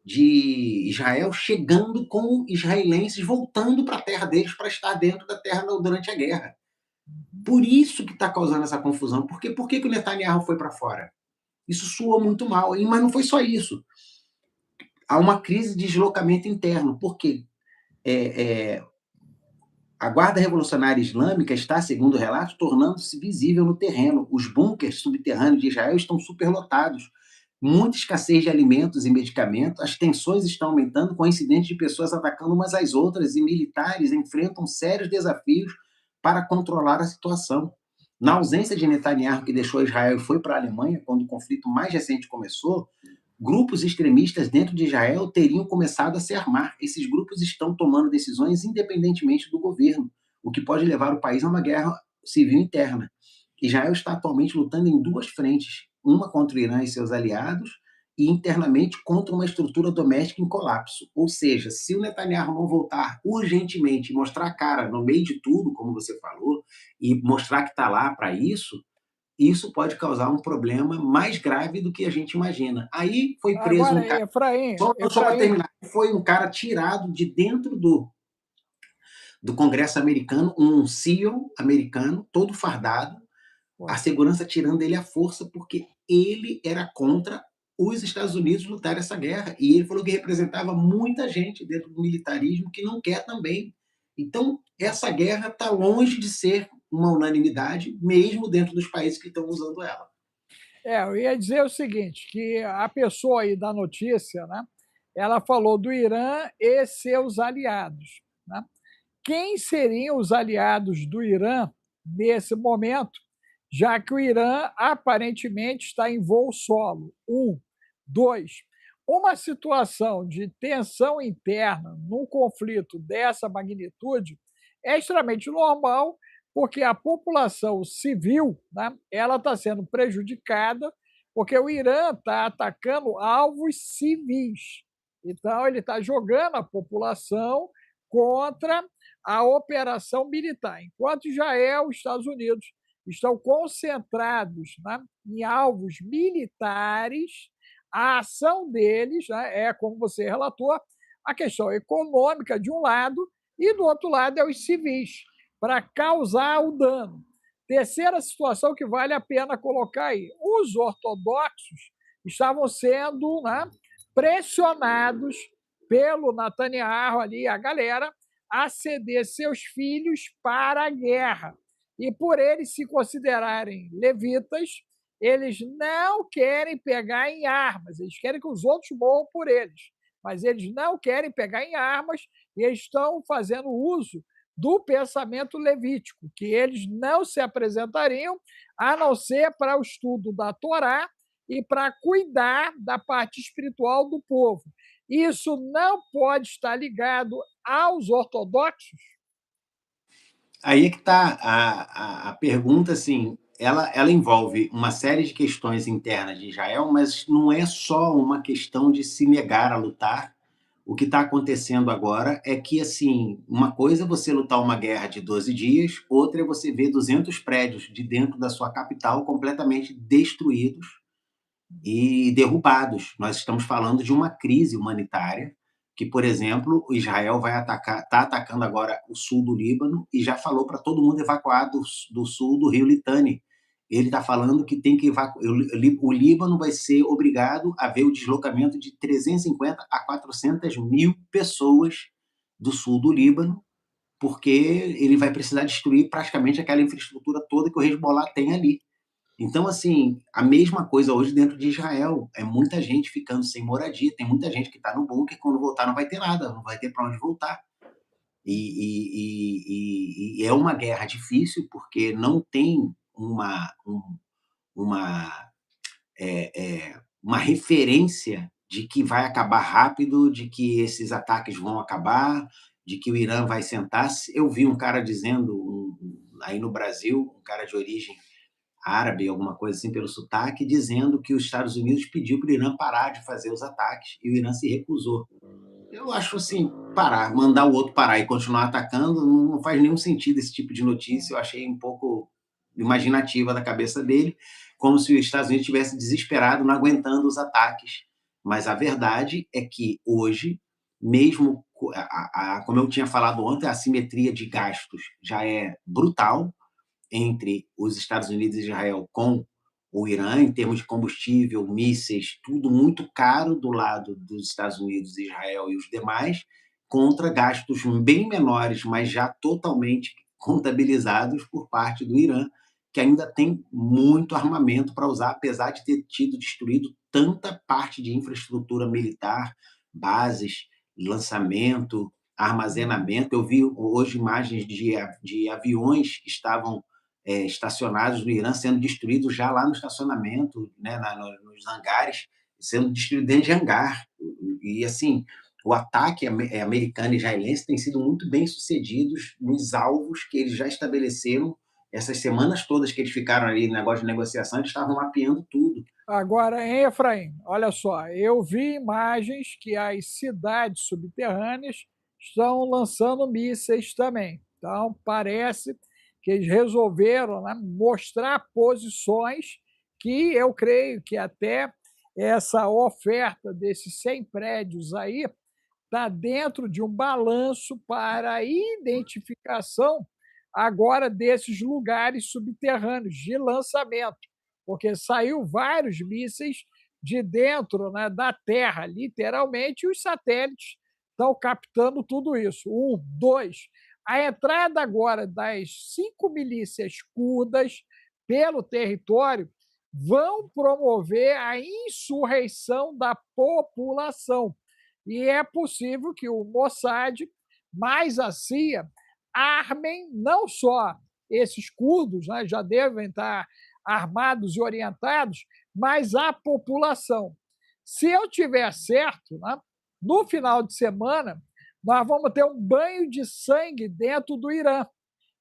de Israel chegando com israelenses voltando para a terra deles para estar dentro da terra durante a guerra. Por isso que está causando essa confusão. Por que o Netanyahu foi para fora? Isso soa muito mal, mas não foi só isso. Há uma crise de deslocamento interno, porque a Guarda Revolucionária Islâmica está, segundo o relato, tornando-se visível no terreno. Os bunkers subterrâneos de Israel estão superlotados. Muita escassez de alimentos e medicamentos, as tensões estão aumentando com incidentes de pessoas atacando umas às outras e militares enfrentam sérios desafios para controlar a situação. Na ausência de Netanyahu, que deixou Israel e foi para a Alemanha quando o conflito mais recente começou, grupos extremistas dentro de Israel teriam começado a se armar. Esses grupos estão tomando decisões independentemente do governo, o que pode levar o país a uma guerra civil interna. Israel está atualmente lutando em duas frentes, uma contra o Irã e seus aliados, e internamente contra uma estrutura doméstica em colapso. Ou seja, se o Netanyahu não voltar urgentemente e mostrar a cara no meio de tudo, como você falou, e mostrar que está lá para isso pode causar um problema mais grave do que a gente imagina. Aí foi preso um Agora, cara, Efraim, só para terminar, foi um cara tirado de dentro do Congresso americano, um CEO americano, todo fardado, a segurança tirando ele à força, porque ele era contra os Estados Unidos lutar essa guerra. E ele falou que representava muita gente dentro do militarismo que não quer também. Então, essa guerra está longe de ser uma unanimidade, mesmo dentro dos países que estão usando ela. eu ia dizer o seguinte, que a pessoa aí da notícia, né, ela falou do Irã e seus aliados, né? Quem seriam os aliados do Irã nesse momento, já que o Irã aparentemente está em voo solo? Um. Dois, uma situação de tensão interna num conflito dessa magnitude é extremamente normal, porque a população civil, né, ela está sendo prejudicada, porque o Irã está atacando alvos civis. Então, ele está jogando a população contra a operação militar, enquanto Israel e Estados Unidos estão concentrados, né, em alvos militares. A ação deles, né, é, como você relatou, a questão econômica de um lado e do outro lado é os civis, para causar o dano. Terceira situação que vale a pena colocar aí: os ortodoxos estavam sendo, né, pressionados pelo Netanyahu ali, a galera, a ceder seus filhos para a guerra. E por eles se considerarem levitas, eles não querem pegar em armas, eles querem que os outros morram por eles, mas eles não querem pegar em armas e estão fazendo uso do pensamento levítico, que eles não se apresentariam a não ser para o estudo da Torá e para cuidar da parte espiritual do povo. Isso não pode estar ligado aos ortodoxos? Aí é que está a pergunta, assim, ela envolve uma série de questões internas de Israel, mas não é só uma questão de se negar a lutar. O que está acontecendo agora é que, assim, uma coisa é você lutar uma guerra de 12 dias, outra é você ver 200 prédios de dentro da sua capital completamente destruídos e derrubados. Nós estamos falando de uma crise humanitária que, por exemplo, Israel vai atacar, está atacando agora o sul do Líbano e já falou para todo mundo evacuar do sul do rio Litani. Ele está falando que tem que evacuar. O Líbano vai ser obrigado a ver o deslocamento de 350 a 400 mil pessoas do sul do Líbano, porque ele vai precisar destruir praticamente aquela infraestrutura toda que o Hezbollah tem ali. Então, assim, a mesma coisa hoje dentro de Israel. É muita gente ficando sem moradia, tem muita gente que está no bunker, quando voltar não vai ter nada, não vai ter para onde voltar. E é uma guerra difícil, porque não tem uma, uma referência de que vai acabar rápido, de que esses ataques vão acabar, de que o Irã vai sentar. Eu vi um cara dizendo, aí no Brasil, um cara de origem árabe, alguma coisa assim, pelo sotaque, dizendo que os Estados Unidos pediu para o Irã parar de fazer os ataques e o Irã se recusou. Eu acho assim, parar, mandar o outro parar e continuar atacando, não faz nenhum sentido esse tipo de notícia. Eu achei um pouco imaginativa da cabeça dele, como se os Estados Unidos estivesse desesperado, não aguentando os ataques. Mas a verdade é que hoje, mesmo, como eu tinha falado ontem, a assimetria de gastos já é brutal entre os Estados Unidos e Israel com o Irã, em termos de combustível, mísseis, tudo muito caro do lado dos Estados Unidos, Israel e os demais, contra gastos bem menores, mas já totalmente contabilizados por parte do Irã, que ainda tem muito armamento para usar, apesar de ter tido destruído tanta parte de infraestrutura militar, bases, lançamento, armazenamento. Eu vi hoje imagens de aviões que estavam estacionados no Irã sendo destruídos já lá no estacionamento, né, nos hangares, sendo destruídos dentro de hangar. E, assim, o ataque americano e israelense tem sido muito bem sucedidos nos alvos que eles já estabeleceram. Essas semanas todas que eles ficaram ali no negócio de negociação, eles estavam mapeando tudo. Agora, hein, Efraim, olha só, eu vi imagens que as cidades subterrâneas estão lançando mísseis também. Então, parece que eles resolveram, né, mostrar posições que eu creio que até essa oferta desses 100 prédios aí está dentro de um balanço para a identificação agora desses lugares subterrâneos de lançamento, porque saiu vários mísseis de dentro, né, da Terra, literalmente, e os satélites estão captando tudo isso. Um, dois, a entrada agora das 5 milícias curdas pelo território vão promover a insurreição da população. E é possível que o Mossad, mais a CIA, armem não só esses curdos, né, já devem estar armados e orientados, mas a população. Se eu tiver certo, né, no final de semana, nós vamos ter um banho de sangue dentro do Irã,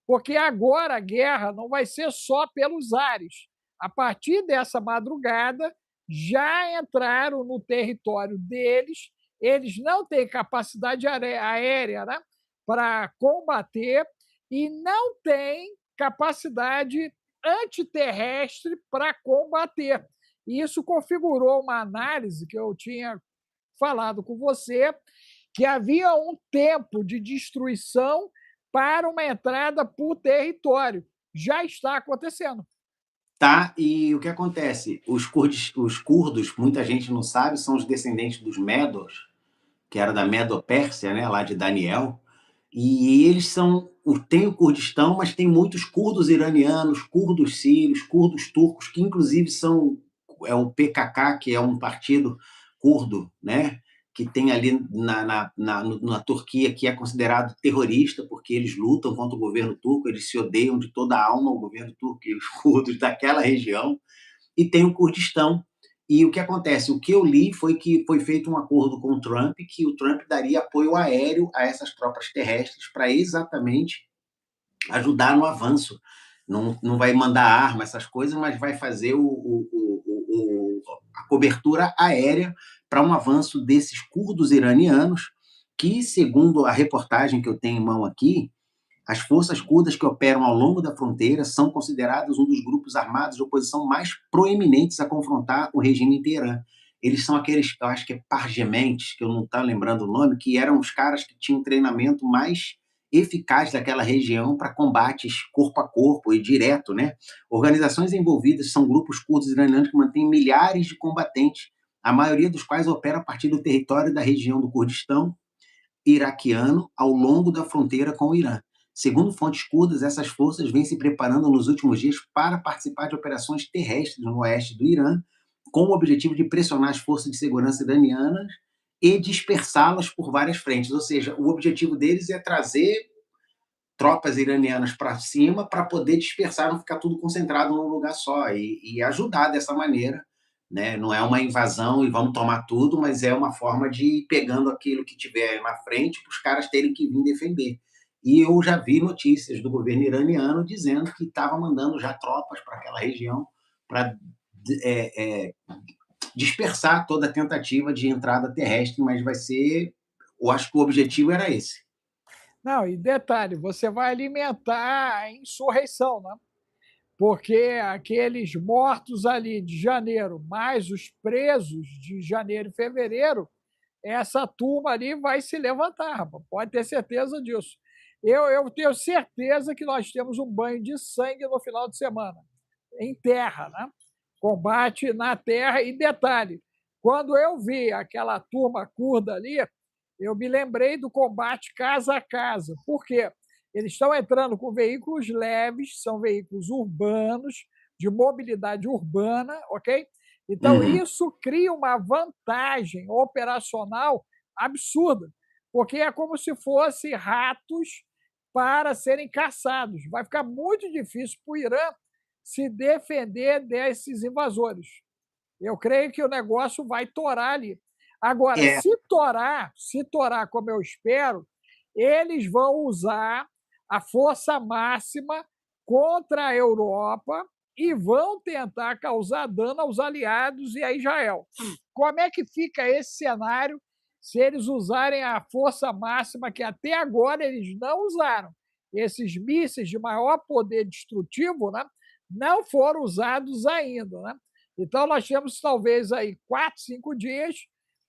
porque agora a guerra não vai ser só pelos ares. A partir dessa madrugada, já entraram no território deles, eles não têm capacidade aérea, né, para combater e não têm capacidade antiterrestre para combater. E isso configurou uma análise que eu tinha falado com você, que havia um tempo de destruição para uma entrada por território. Já está acontecendo. Tá, e o que acontece? Os curdos, muita gente não sabe, são os descendentes dos Medos, que era da Medo-Pérsia, né, lá de Daniel. E eles são. Tem o Kurdistão, mas tem muitos curdos iranianos, curdos sírios, curdos turcos, que inclusive são. É o PKK, que é um partido curdo, né? Que tem ali na Turquia, que é considerado terrorista, porque eles lutam contra o governo turco, eles se odeiam de toda a alma, o governo turco e os curdos daquela região. E tem o Kurdistão. E o que acontece? O que eu li foi que foi feito um acordo com o Trump, que o Trump daria apoio aéreo a essas tropas terrestres para exatamente ajudar no avanço. Não vai mandar arma, essas coisas, mas vai fazer a cobertura aérea para um avanço desses curdos iranianos, que, segundo a reportagem que eu tenho em mão aqui, as forças curdas que operam ao longo da fronteira são considerados um dos grupos armados de oposição mais proeminentes a confrontar o regime em Teherã. Eles são aqueles, eu acho que é Pargementes, que eu não estou lembrando o nome, que eram os caras que tinham um treinamento mais eficaz daquela região para combates corpo a corpo e direto, né? Organizações envolvidas são grupos curdos iranianos que mantêm milhares de combatentes, a maioria dos quais opera a partir do território da região do Kurdistão iraquiano ao longo da fronteira com o Irã. Segundo fontes curdas, essas forças vêm se preparando nos últimos dias para participar de operações terrestres no oeste do Irã, com o objetivo de pressionar as forças de segurança iranianas e dispersá-las por várias frentes. Ou seja, o objetivo deles é trazer tropas iranianas para cima para poder dispersar, não ficar tudo concentrado num lugar só e ajudar dessa maneira. Né? Não é uma invasão e vamos tomar tudo, mas é uma forma de ir pegando aquilo que tiver na frente para os caras terem que vir defender. E eu já vi notícias do governo iraniano dizendo que estava mandando já tropas para aquela região para dispersar toda a tentativa de entrada terrestre, mas vai ser. Eu acho que o objetivo era esse. Não, e detalhe, você vai alimentar a insurreição, né? Porque aqueles mortos ali de janeiro, mais os presos de janeiro e fevereiro, essa turma ali vai se levantar, rapaz, pode ter certeza disso. Eu tenho certeza que nós temos um banho de sangue no final de semana, em terra, né? Combate na terra. E detalhe, quando eu vi aquela turma curda ali, eu me lembrei do combate casa a casa. Por quê? Eles estão entrando com veículos leves, são veículos urbanos, de mobilidade urbana, ok? Então, isso cria uma vantagem operacional absurda, porque é como se fossem ratos para serem caçados. Vai ficar muito difícil para o Irã se defender desses invasores. Eu creio que o negócio vai torar ali. Agora, É, se torar como eu espero, eles vão usar a força máxima contra a Europa e vão tentar causar dano aos aliados e a Israel. Como é que fica esse cenário se eles usarem a força máxima que até agora eles não usaram? Esses mísseis de maior poder destrutivo, né, não foram usados ainda, né? Então, nós temos talvez aí 4, 5 dias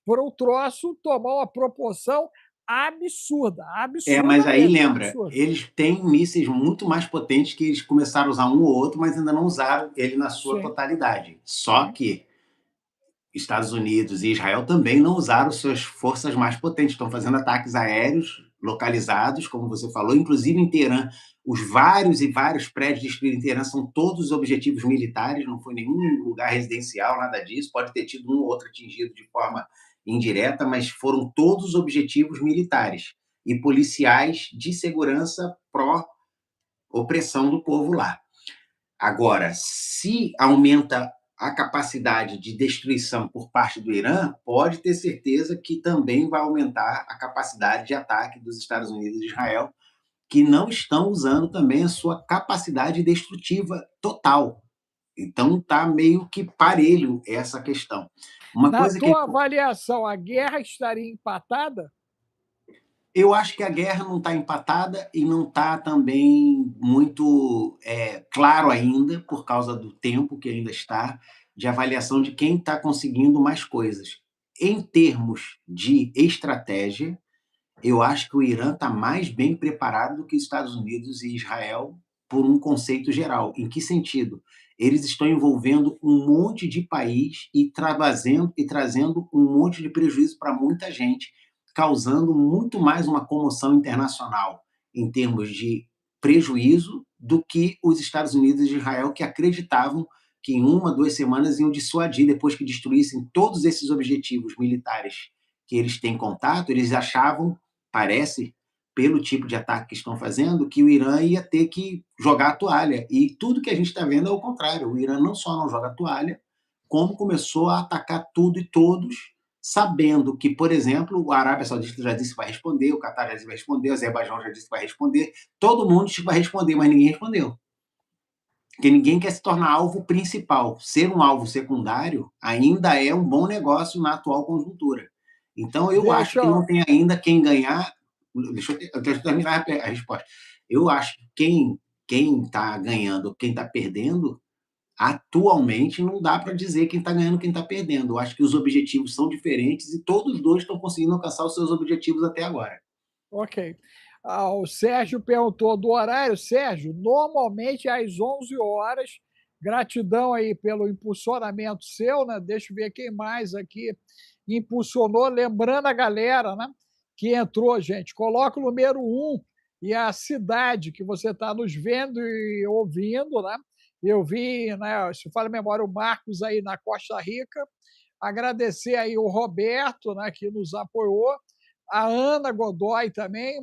para o troço tomar uma proporção absurda, mas absurda aí mesmo, lembra, absurda. eles têm mísseis muito mais potentes que eles começaram a usar um ou outro, mas ainda não usaram ele na sua Sim, totalidade. Só sim. que Estados Unidos e Israel também não usaram suas forças mais potentes, estão fazendo ataques aéreos localizados, como você falou, inclusive em Teherã. Os vários e vários prédios destruídos em Teherã são todos objetivos militares, não foi nenhum lugar residencial, nada disso. Pode ter tido um ou outro atingido de forma indireta, mas foram todos objetivos militares e policiais de segurança pró-opressão do povo lá. Agora, se aumenta a capacidade de destruição por parte do Irã, pode ter certeza que também vai aumentar a capacidade de ataque dos Estados Unidos e Israel, que não estão usando também a sua capacidade destrutiva total. Então está meio que parelho essa questão. Uma Na coisa que tua avaliação, a guerra estaria empatada? eu acho que a guerra não está empatada e não está também muito claro ainda, por causa do tempo que ainda está, de avaliação de quem está conseguindo mais coisas. Em termos de estratégia, eu acho que o Irã está mais bem preparado do que os Estados Unidos e Israel por um conceito geral. Em que sentido? Eles estão envolvendo um monte de país e trazendo um monte de prejuízo para muita gente, causando muito mais uma comoção internacional em termos de prejuízo do que os Estados Unidos e Israel, que acreditavam que em 1, 2 semanas iam dissuadir depois que destruíssem todos esses objetivos militares que eles têm contato. Eles achavam, parece, pelo tipo de ataque que estão fazendo, que o Irã ia ter que jogar a toalha. E tudo que a gente está vendo é o contrário. O Irã não só não joga a toalha, como começou a atacar tudo e todos, sabendo que, por exemplo, a Arábia Saudita já disse que vai responder, o Catar já disse que vai responder, o Azerbaijão já disse que vai responder, todo mundo disse que vai responder, mas ninguém respondeu. Porque ninguém quer se tornar alvo principal. Ser um alvo secundário ainda é um bom negócio na atual conjuntura. Então, eu acho Deixa que não eu... tem ainda quem ganhar. Deixa eu terminar a resposta. Eu acho que quem está ganhando, quem está perdendo, atualmente não dá para dizer quem está ganhando, quem está perdendo. Eu acho que os objetivos são diferentes e todos os dois estão conseguindo alcançar os seus objetivos até agora. Ok. O Sérgio perguntou do horário. Sérgio, normalmente é às 11 horas. Gratidão aí pelo impulsionamento seu, né? Deixa eu ver quem mais aqui impulsionou. Lembrando a galera, né, que entrou, gente, coloca o número 1 e a cidade que você está nos vendo e ouvindo, né? Eu vi, né, se fala a memória, o Marcos aí na Costa Rica, agradecer aí o Roberto, né, que nos apoiou, a Ana Godoy também,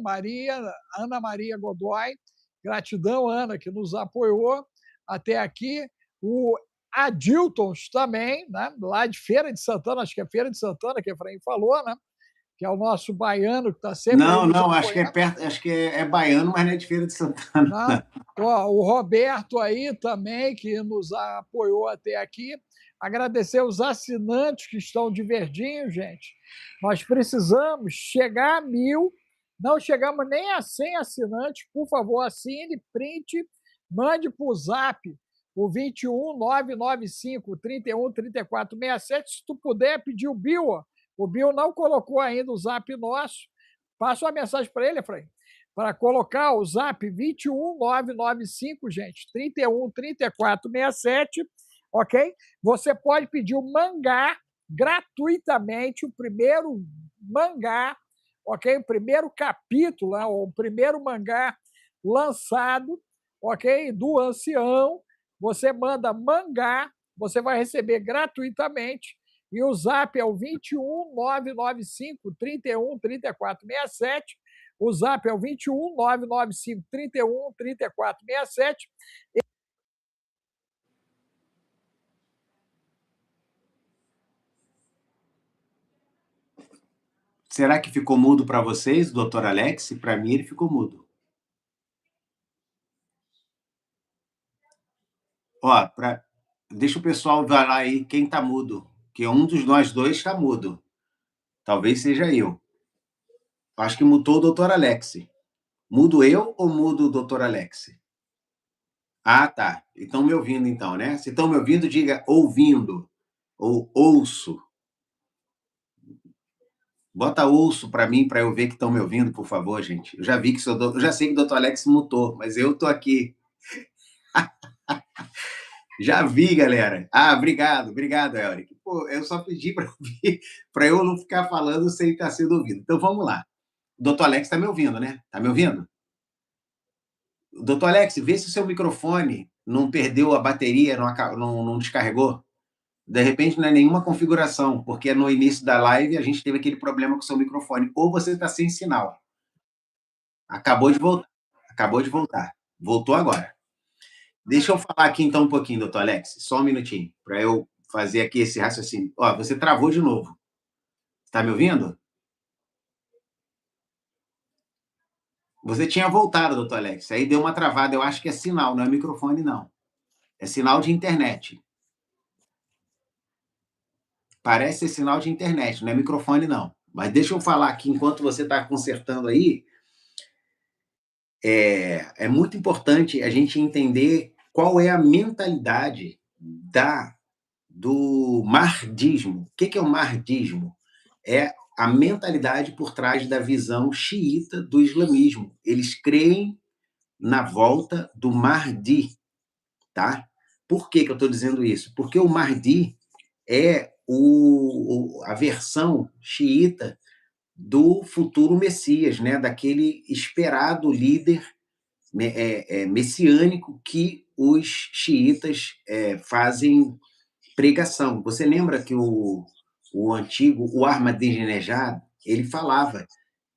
Ana Maria Godoy, gratidão, Ana, que nos apoiou até aqui, o Adiltons também, né, lá de Feira de Santana, acho que é Feira de Santana que a Efraim falou, né, que é o nosso baiano que está sempre aí Não, nos não, acho que é apoiando. perto, acho que é baiano, mas não é de Feira de Santana. Né? Ó, o Roberto aí também, que nos apoiou até aqui. Agradecer os assinantes que estão de verdinho, gente. Nós precisamos chegar a 1.000. Não chegamos nem a 100 assinantes. Por favor, assine, print, mande para o Zap, o 21 995 31 34 67. Se tu puder pedir o Bill, ó. O Bill não colocou ainda o Zap nosso. Passa uma mensagem para ele, Efraim, para colocar o Zap 21995, gente, 31 34 67, ok? Você pode pedir o mangá gratuitamente, o primeiro mangá, ok? O primeiro capítulo, né? O primeiro mangá lançado, ok? Do Ancião. Você manda mangá, você vai receber gratuitamente. E o Zap é o 21 995 31 34 67. O Zap é o 21 995 31 34 67. Será que ficou mudo para vocês, doutor Alex? Para mim, ele ficou mudo. Ó, deixa o pessoal ver lá aí quem está mudo, que um dos nós dois está mudo. Talvez seja eu. Acho que mutou o doutor Alex. Mudo eu ou mudo o doutor Alex? Ah, tá. Estão me ouvindo então, né? Se estão me ouvindo, diga ouvindo ou ouço. Bota ouço para mim, para eu ver que estão me ouvindo, por favor, gente. Eu já vi que eu já sei que o doutor Alex mutou, mas eu tô aqui. Já vi, galera. Ah, obrigado, Elric. Pô, eu só pedi para eu não ficar falando sem estar sendo ouvido. Então vamos lá. O doutor Alex está me ouvindo, né? Está me ouvindo? Doutor Alex, vê se o seu microfone não perdeu a bateria, não descarregou. De repente não é nenhuma configuração, porque no início da live a gente teve aquele problema com o seu microfone. Ou você está sem sinal. Acabou de voltar. Acabou de voltar. Voltou agora. Deixa eu falar aqui então um pouquinho, doutor Alex. Só um minutinho, para eu fazer aqui esse raciocínio. Ó, você travou de novo. Está me ouvindo? Você tinha voltado, doutor Alex. Aí deu uma travada. Eu acho que é sinal, não é microfone, não. É sinal de internet. Parece ser sinal de internet, não é microfone, não. Mas deixa eu falar aqui, enquanto você está consertando aí, é muito importante a gente entender qual é a mentalidade do mahdismo. O que é o mahdismo? É a mentalidade por trás da visão xiita do islamismo. Eles creem na volta do Mahdi, tá? Por que eu estou dizendo isso? Porque o Mahdi é a versão xiita do futuro Messias, né? Daquele esperado líder messiânico que os xiitas fazem pregação. Você lembra que o Ahmadinejad, ele falava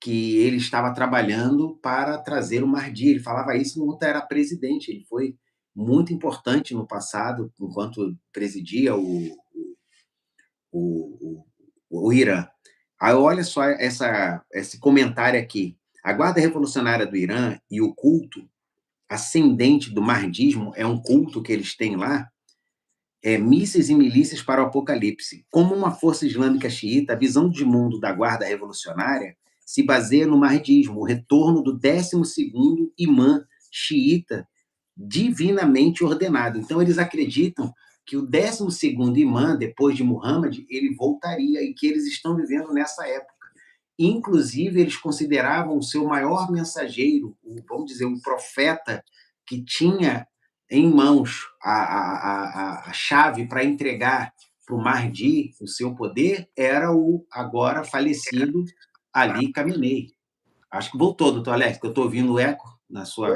que ele estava trabalhando para trazer o Mahdi. Ele falava isso enquanto era presidente. Ele foi muito importante no passado, enquanto presidia o, o Irã. Aí olha só esse comentário aqui. A Guarda Revolucionária do Irã e o culto ascendente do Mahdismo é um culto que eles têm lá, mísseis e milícias para o apocalipse. Como uma força islâmica xiita, a visão de mundo da Guarda Revolucionária se baseia no Mahdismo, o retorno do 12º imã xiita divinamente ordenado. Então, eles acreditam que o 12º imã, depois de Muhammad, ele voltaria e que eles estão vivendo nessa época. Inclusive, eles consideravam o seu maior mensageiro, vamos dizer, um profeta que tinha em mãos a chave para entregar para o Mahdi o seu poder, era o agora falecido Ali Khamenei. Acho que voltou, doutor Alex, que eu estou ouvindo o eco na sua.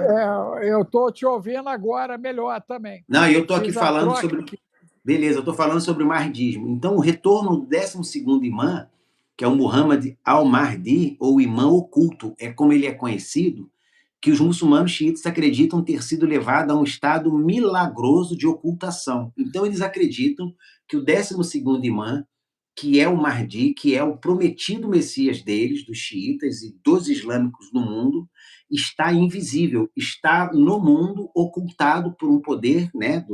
Eu estou te ouvindo agora melhor também. Não, eu estou aqui Fiz a falando troca sobre. aqui. Beleza, eu estou falando sobre o Mahdismo. Então, o retorno do 12º imã, que é o Muhammad al-Mahdi, ou imã oculto, é como ele é conhecido, que os muçulmanos xiitas acreditam ter sido levado a um estado milagroso de ocultação. Então, eles acreditam que o 12º imã, que é o Mahdi, que é o prometido Messias deles, dos xiitas e dos islâmicos no mundo, está invisível, está no mundo ocultado por um poder, né,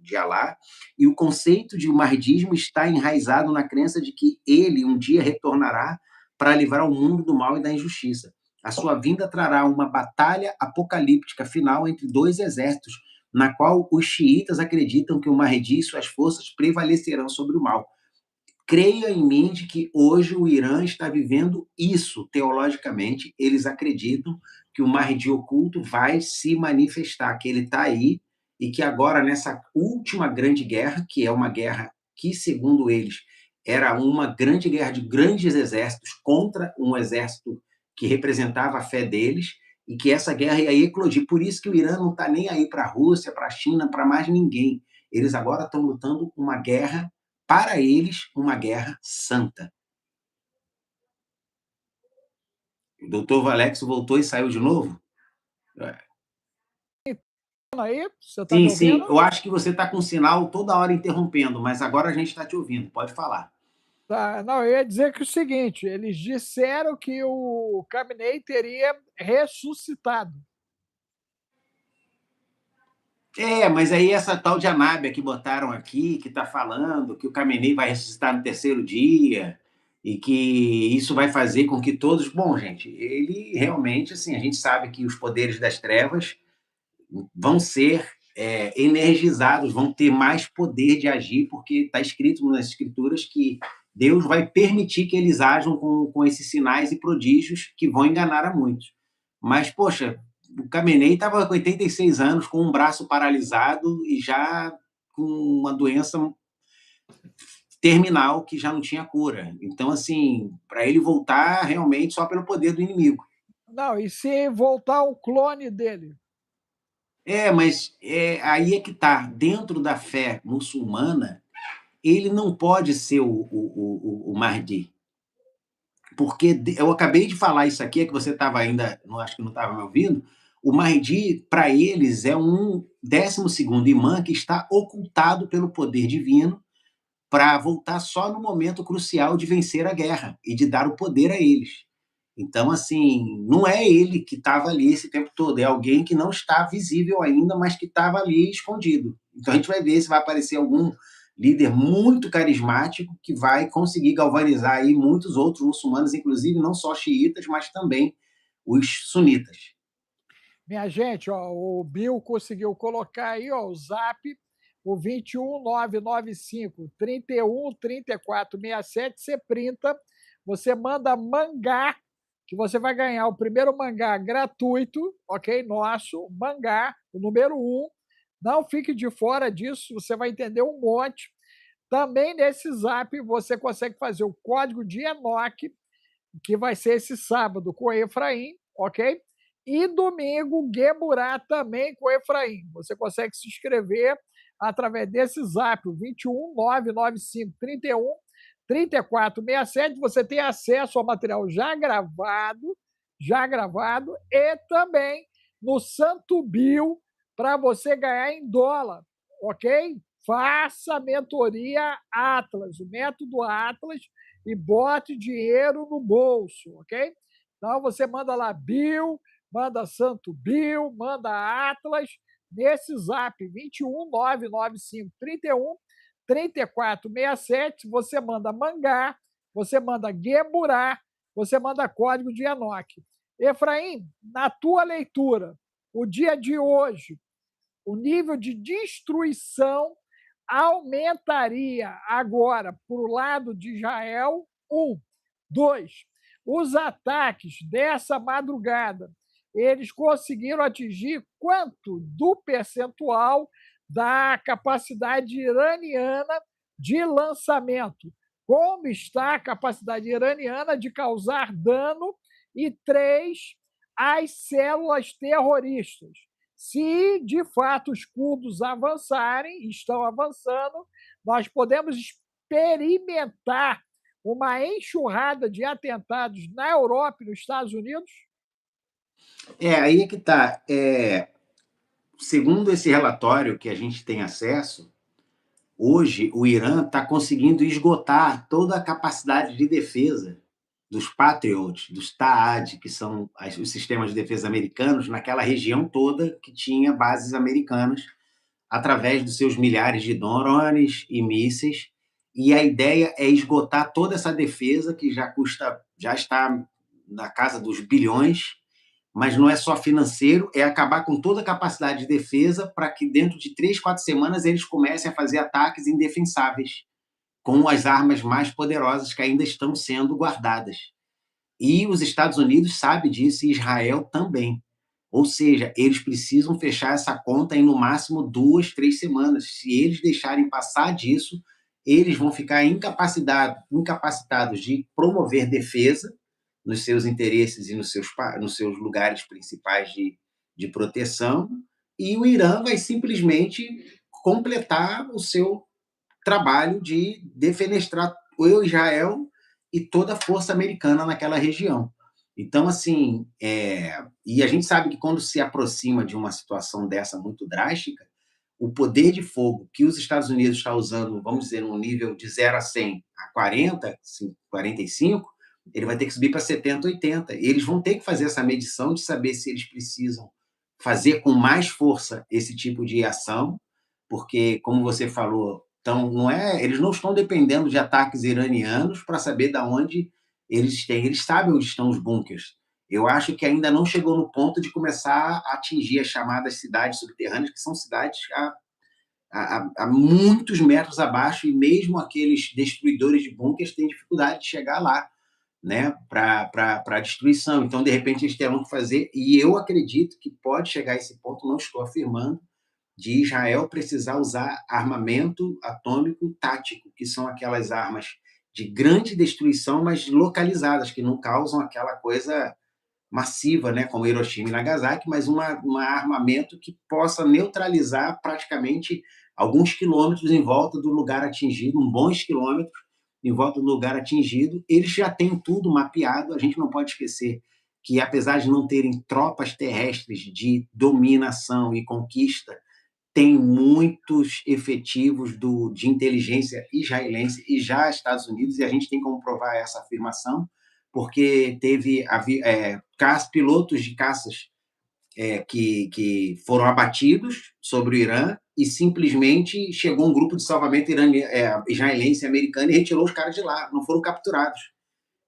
de Alá, e o conceito de mahdismo está enraizado na crença de que ele um dia retornará para livrar o mundo do mal e da injustiça. A sua vinda trará uma batalha apocalíptica final entre dois exércitos, na qual os xiitas acreditam que o Mahdi e suas forças prevalecerão sobre o mal. Creia em mim de que hoje o Irã está vivendo isso teologicamente. Eles acreditam que o Mahdi oculto vai se manifestar, que ele está aí e que agora, nessa última grande guerra, que é uma guerra que, segundo eles, era uma grande guerra de grandes exércitos contra um exército que representava a fé deles, e que essa guerra ia eclodir. Por isso que o Irã não está nem aí para a Rússia, para a China, para mais ninguém. Eles agora estão lutando uma guerra, para eles, uma guerra santa. O doutor Valexo voltou e saiu de novo? Aí, você está me Sim, ouvindo? sim. Eu acho que você está com sinal toda hora interrompendo, mas agora a gente está te ouvindo. Pode falar. Tá, não, eu ia dizer que é o seguinte, eles disseram que o Khamenei teria ressuscitado. Mas aí essa tal de Anábia que botaram aqui, que está falando que o Khamenei vai ressuscitar no terceiro dia e que isso vai fazer com que todos... Bom, gente, ele realmente, assim, a gente sabe que os poderes das trevas vão ser energizados, vão ter mais poder de agir, porque está escrito nas escrituras que Deus vai permitir que eles ajam com esses sinais e prodígios que vão enganar a muitos. Mas, poxa, o Khamenei estava com 86 anos, com um braço paralisado e já com uma doença terminal que já não tinha cura. Então, assim, para ele voltar realmente só pelo poder do inimigo. Não, e se voltar o clone dele? Mas aí é que tá. Dentro da fé muçulmana, ele não pode ser o Mahdi. Porque eu acabei de falar isso aqui, é que você estava ainda, não acho que não estava me ouvindo. O Mahdi, para eles, é um 12º imã que está ocultado pelo poder divino para voltar só no momento crucial de vencer a guerra e de dar o poder a eles. Então, assim, não é ele que estava ali esse tempo todo, é alguém que não está visível ainda, mas que estava ali escondido. Então, a gente vai ver se vai aparecer algum líder muito carismático que vai conseguir galvanizar aí muitos outros muçulmanos, inclusive não só xiitas, mas também os sunitas. Minha gente, ó, o Bill conseguiu colocar aí, ó, o Zap, o 21995 31 34 67, você printa, você manda mangá, que você vai ganhar o primeiro mangá gratuito, ok? Nosso, mangá, o número 1. Não fique de fora disso, você vai entender um monte. Também nesse Zap você consegue fazer o código de Enoque, que vai ser esse sábado com o Efraim, ok? E domingo, Geburá também com o Efraim. Você consegue se inscrever através desse Zap, o 21 995 31 3467. Você tem acesso ao material já gravado, e também no Santo Bill para você ganhar em dólar, ok? Faça a mentoria Atlas, o método Atlas, e bote dinheiro no bolso, ok? Então você manda lá Bill, manda Santo Bill, manda Atlas, nesse Zap 21 995 31 3467, você manda mangá, você manda Geburá, você manda código de Enoque. Efraim, na tua leitura, o dia de hoje, o nível de destruição aumentaria agora para o lado de Israel. 1. 2. Os ataques dessa madrugada, eles conseguiram atingir quanto do percentual da capacidade iraniana de lançamento? Como está a capacidade iraniana de causar dano E 3, as células terroristas. Se, de fato, os curdos avançarem, estão avançando, nós podemos experimentar uma enxurrada de atentados na Europa e nos Estados Unidos? Aí é que está. Segundo esse relatório que a gente tem acesso, hoje o Irã está conseguindo esgotar toda a capacidade de defesa dos Patriots, dos TAAD, que são os sistemas de defesa americanos, naquela região toda que tinha bases americanas, através dos seus milhares de drones e mísseis. E a ideia é esgotar toda essa defesa, que já está na casa dos bilhões, mas não é só financeiro, é acabar com toda a capacidade de defesa para que dentro de 3, 4 semanas eles comecem a fazer ataques indefensáveis com as armas mais poderosas que ainda estão sendo guardadas. E os Estados Unidos sabem disso e Israel também. Ou seja, eles precisam fechar essa conta em no máximo 2, 3 semanas. Se eles deixarem passar disso, eles vão ficar incapacitados de promover defesa nos seus interesses e nos seus lugares principais de proteção, e o Irã vai simplesmente completar o seu trabalho de defenestrar o Israel e toda a força americana naquela região. Então, assim, e a gente sabe que quando se aproxima de uma situação dessa muito drástica, o poder de fogo que os Estados Unidos está usando, vamos dizer, num nível de 0 a 100 a 40, 45, ele vai ter que subir para 70, 80. Eles vão ter que fazer essa medição de saber se eles precisam fazer com mais força esse tipo de ação, porque, como você falou, então, eles não estão dependendo de ataques iranianos para saber de onde eles sabem onde estão os bunkers. Eu acho que ainda não chegou no ponto de começar a atingir as chamadas cidades subterrâneas, que são cidades a muitos metros abaixo, e mesmo aqueles destruidores de bunkers têm dificuldade de chegar lá, né, para a destruição. Então, de repente, eles terão que fazer, e eu acredito que pode chegar a esse ponto, não estou afirmando, de Israel precisar usar armamento atômico tático, que são aquelas armas de grande destruição, mas localizadas, que não causam aquela coisa massiva, né, como Hiroshima e Nagasaki, mas um armamento que possa neutralizar praticamente alguns quilômetros em volta do lugar atingido, bons quilômetros em volta do lugar atingido. Eles já têm tudo mapeado, a gente não pode esquecer que, apesar de não terem tropas terrestres de dominação e conquista, tem muitos efetivos de inteligência israelense e já Estados Unidos, e a gente tem como provar essa afirmação, porque teve pilotos de caças que foram abatidos sobre o Irã, e simplesmente chegou um grupo de salvamento israelense e americano e retirou os caras de lá, não foram capturados.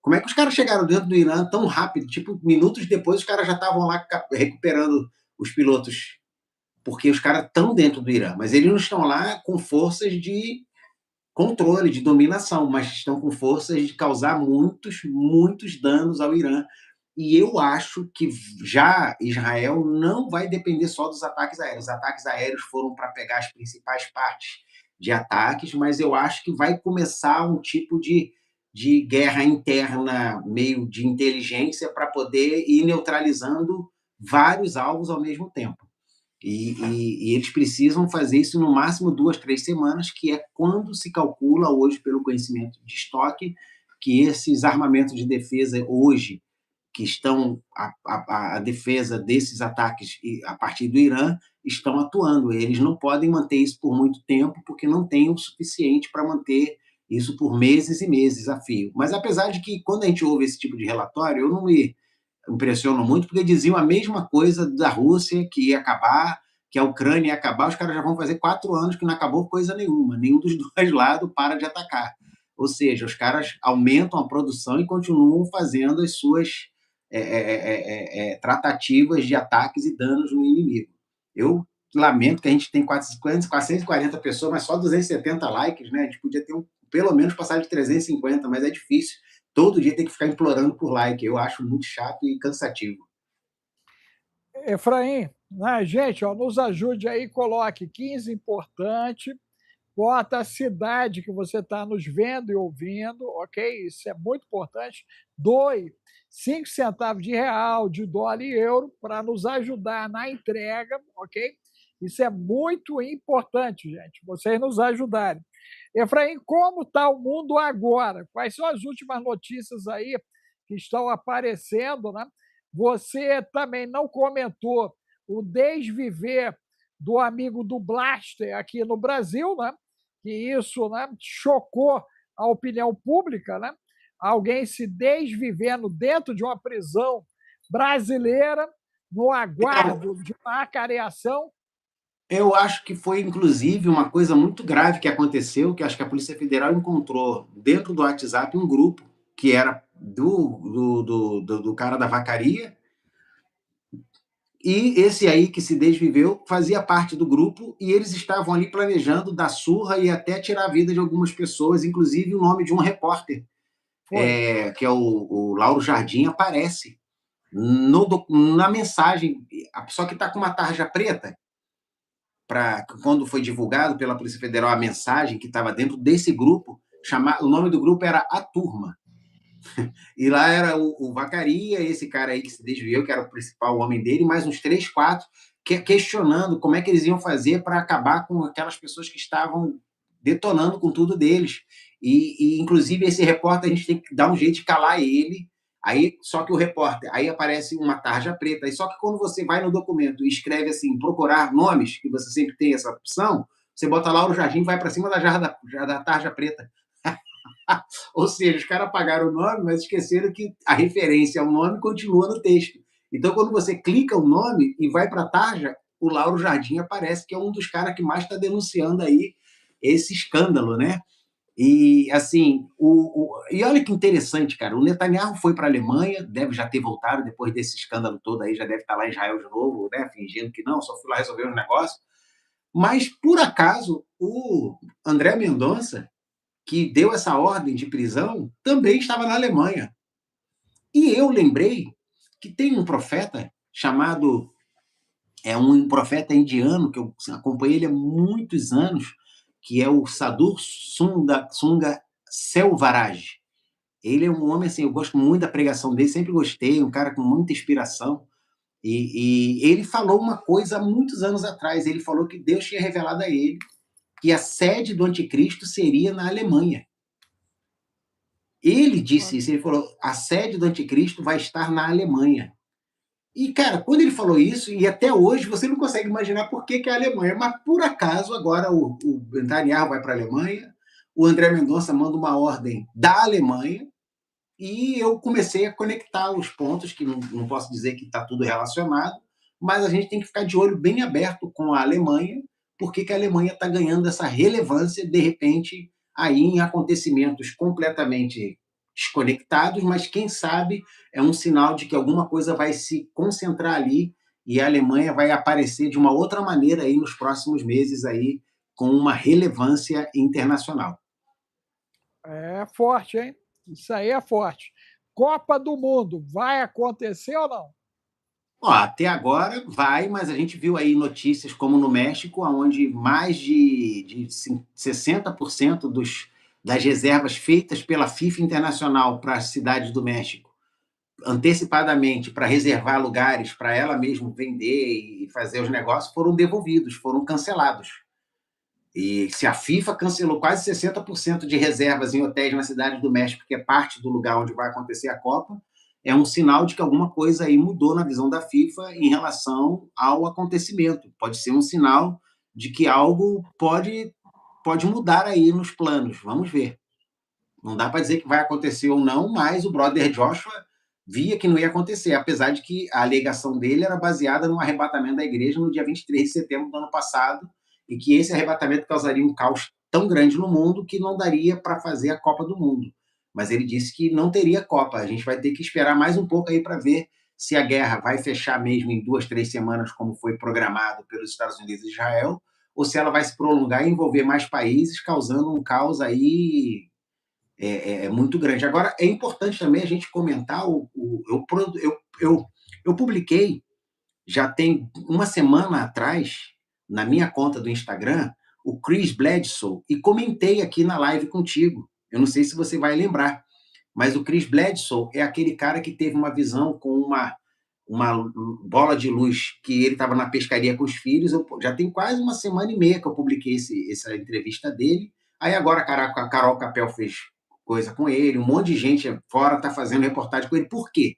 Como é que os caras chegaram dentro do Irã tão rápido? Tipo, minutos depois, os caras já estavam lá recuperando os pilotos, porque os caras estão dentro do Irã, mas eles não estão lá com forças de controle, de dominação, mas estão com forças de causar muitos, muitos danos ao Irã. E eu acho que já Israel não vai depender só dos ataques aéreos. Os ataques aéreos foram para pegar as principais partes de ataques, mas eu acho que vai começar um tipo de guerra interna, meio de inteligência, para poder ir neutralizando vários alvos ao mesmo tempo. E eles precisam fazer isso no máximo 2, 3 semanas, que é quando se calcula hoje, pelo conhecimento de estoque, que esses armamentos de defesa hoje, que estão a defesa desses ataques a partir do Irã, estão atuando. Eles não podem manter isso por muito tempo, porque não tem o suficiente para manter isso por meses e meses a fio. Mas apesar de que, quando a gente ouve esse tipo de relatório, eu não me impressionam muito, porque diziam a mesma coisa da Rússia, que ia acabar, que a Ucrânia ia acabar. Os caras já vão fazer 4 anos que não acabou coisa nenhuma, nenhum dos dois lados para de atacar. Ou seja, os caras aumentam a produção e continuam fazendo as suas tratativas de ataques e danos no inimigo. Eu lamento que a gente tem 440 pessoas, mas só 270 likes, né? A gente podia ter pelo menos passar de 350, mas é difícil. Todo dia tem que ficar implorando por like. Eu acho muito chato e cansativo. Efraim, né, gente, ó, nos ajude aí, coloque 15 importante, bota a cidade que você está nos vendo e ouvindo, ok? Isso é muito importante. Doe 5 centavos de real, de dólar e euro para nos ajudar na entrega, ok? Isso é muito importante, gente, vocês nos ajudarem. Efraim, como está o mundo agora? Quais são as últimas notícias aí que estão aparecendo, né? Você também não comentou o desviver do amigo do Blaster aqui no Brasil, né? Que isso, né, chocou a opinião pública, né? Alguém se desvivendo dentro de uma prisão brasileira, no aguardo de uma acareação. Eu acho que foi, inclusive, uma coisa muito grave que aconteceu, que acho que a Polícia Federal encontrou dentro do WhatsApp um grupo que era do cara da vacaria, e esse aí que se desviveu fazia parte do grupo, e eles estavam ali planejando dar surra e até tirar a vida de algumas pessoas, inclusive o nome de um repórter, que é o Lauro Jardim, aparece na mensagem, só que está com uma tarja preta, para quando foi divulgado pela Polícia Federal a mensagem que estava dentro desse grupo, o nome do grupo era A Turma. E lá era o Vacaria, esse cara aí que se desviou, que era o principal homem dele, mais uns 3, 4, questionando como é que eles iam fazer para acabar com aquelas pessoas que estavam detonando com tudo deles. Inclusive, esse repórter, a gente tem que dar um jeito de calar ele. Aí, só que o repórter, aí aparece uma tarja preta. Aí, só que quando você vai no documento e escreve assim, procurar nomes, que você sempre tem essa opção, você bota lá o Jardim e vai para cima da tarja preta. Ou seja, os caras apagaram o nome, mas esqueceram que a referência ao nome continua no texto. Então, quando você clica o nome e vai para a tarja, o Lauro Jardim aparece, que é um dos caras que mais está denunciando aí esse escândalo, né? E, assim, e olha que interessante, cara, o Netanyahu foi para a Alemanha, deve já ter voltado depois desse escândalo todo aí, já deve estar lá em Israel de novo, né? Fingindo que não, só fui lá resolver um negócio. Mas, por acaso, o André Mendonça, que deu essa ordem de prisão, também estava na Alemanha. E eu lembrei que tem um profeta chamado, um profeta indiano, que eu acompanhei ele há muitos anos, que é o Sadhu Sunga Selvaraj. Ele é um homem, assim, eu gosto muito da pregação dele, sempre gostei, um cara com muita inspiração. E ele falou uma coisa há muitos anos atrás, ele falou que Deus tinha revelado a ele que a sede do anticristo seria na Alemanha. Ele disse isso, ele falou, a sede do anticristo vai estar na Alemanha. E, cara, quando ele falou isso, e até hoje você não consegue imaginar por que é a Alemanha, mas por acaso agora o Netanyahu vai para a Alemanha, o André Mendonça manda uma ordem da Alemanha, e eu comecei a conectar os pontos, que não posso dizer que está tudo relacionado, mas a gente tem que ficar de olho bem aberto com a Alemanha, porque a Alemanha está ganhando essa relevância, de repente, aí em acontecimentos completamente desconectados, mas quem sabe é um sinal de que alguma coisa vai se concentrar ali e a Alemanha vai aparecer de uma outra maneira aí nos próximos meses aí com uma relevância internacional. É forte, hein? Isso aí é forte. Copa do Mundo, vai acontecer ou não? Ó, até agora vai, mas a gente viu aí notícias como no México, onde mais de 60% das reservas feitas pela FIFA Internacional para as cidades do México, antecipadamente, para reservar lugares para ela mesma vender e fazer os negócios, foram devolvidos, foram cancelados. E se a FIFA cancelou quase 60% de reservas em hotéis na cidade do México, que é parte do lugar onde vai acontecer a Copa, é um sinal de que alguma coisa aí mudou na visão da FIFA em relação ao acontecimento. Pode ser um sinal de que algo pode mudar aí nos planos. Vamos ver. Não dá para dizer que vai acontecer ou não, mas o brother Joshua via que não ia acontecer, apesar de que a alegação dele era baseada no arrebatamento da igreja no dia 23 de setembro do ano passado, e que esse arrebatamento causaria um caos tão grande no mundo que não daria para fazer a Copa do Mundo. Mas ele disse que não teria Copa. A gente vai ter que esperar mais um pouco aí para ver se a guerra vai fechar mesmo em 2, 3 semanas, como foi programado pelos Estados Unidos e Israel, ou se ela vai se prolongar e envolver mais países, causando um caos aí muito grande. Agora, é importante também a gente comentar, eu publiquei, já tem uma semana atrás, na minha conta do Instagram, o Chris Bledsoe, e comentei aqui na live contigo. Eu não sei se você vai lembrar, mas o Chris Bledsoe é aquele cara que teve uma visão com uma bola de luz, que ele estava na pescaria com os filhos. Já tem quase uma semana e meia que eu publiquei essa entrevista dele. Aí agora a Carol Capel fez coisa com ele, um monte de gente fora está fazendo reportagem com ele. Por quê?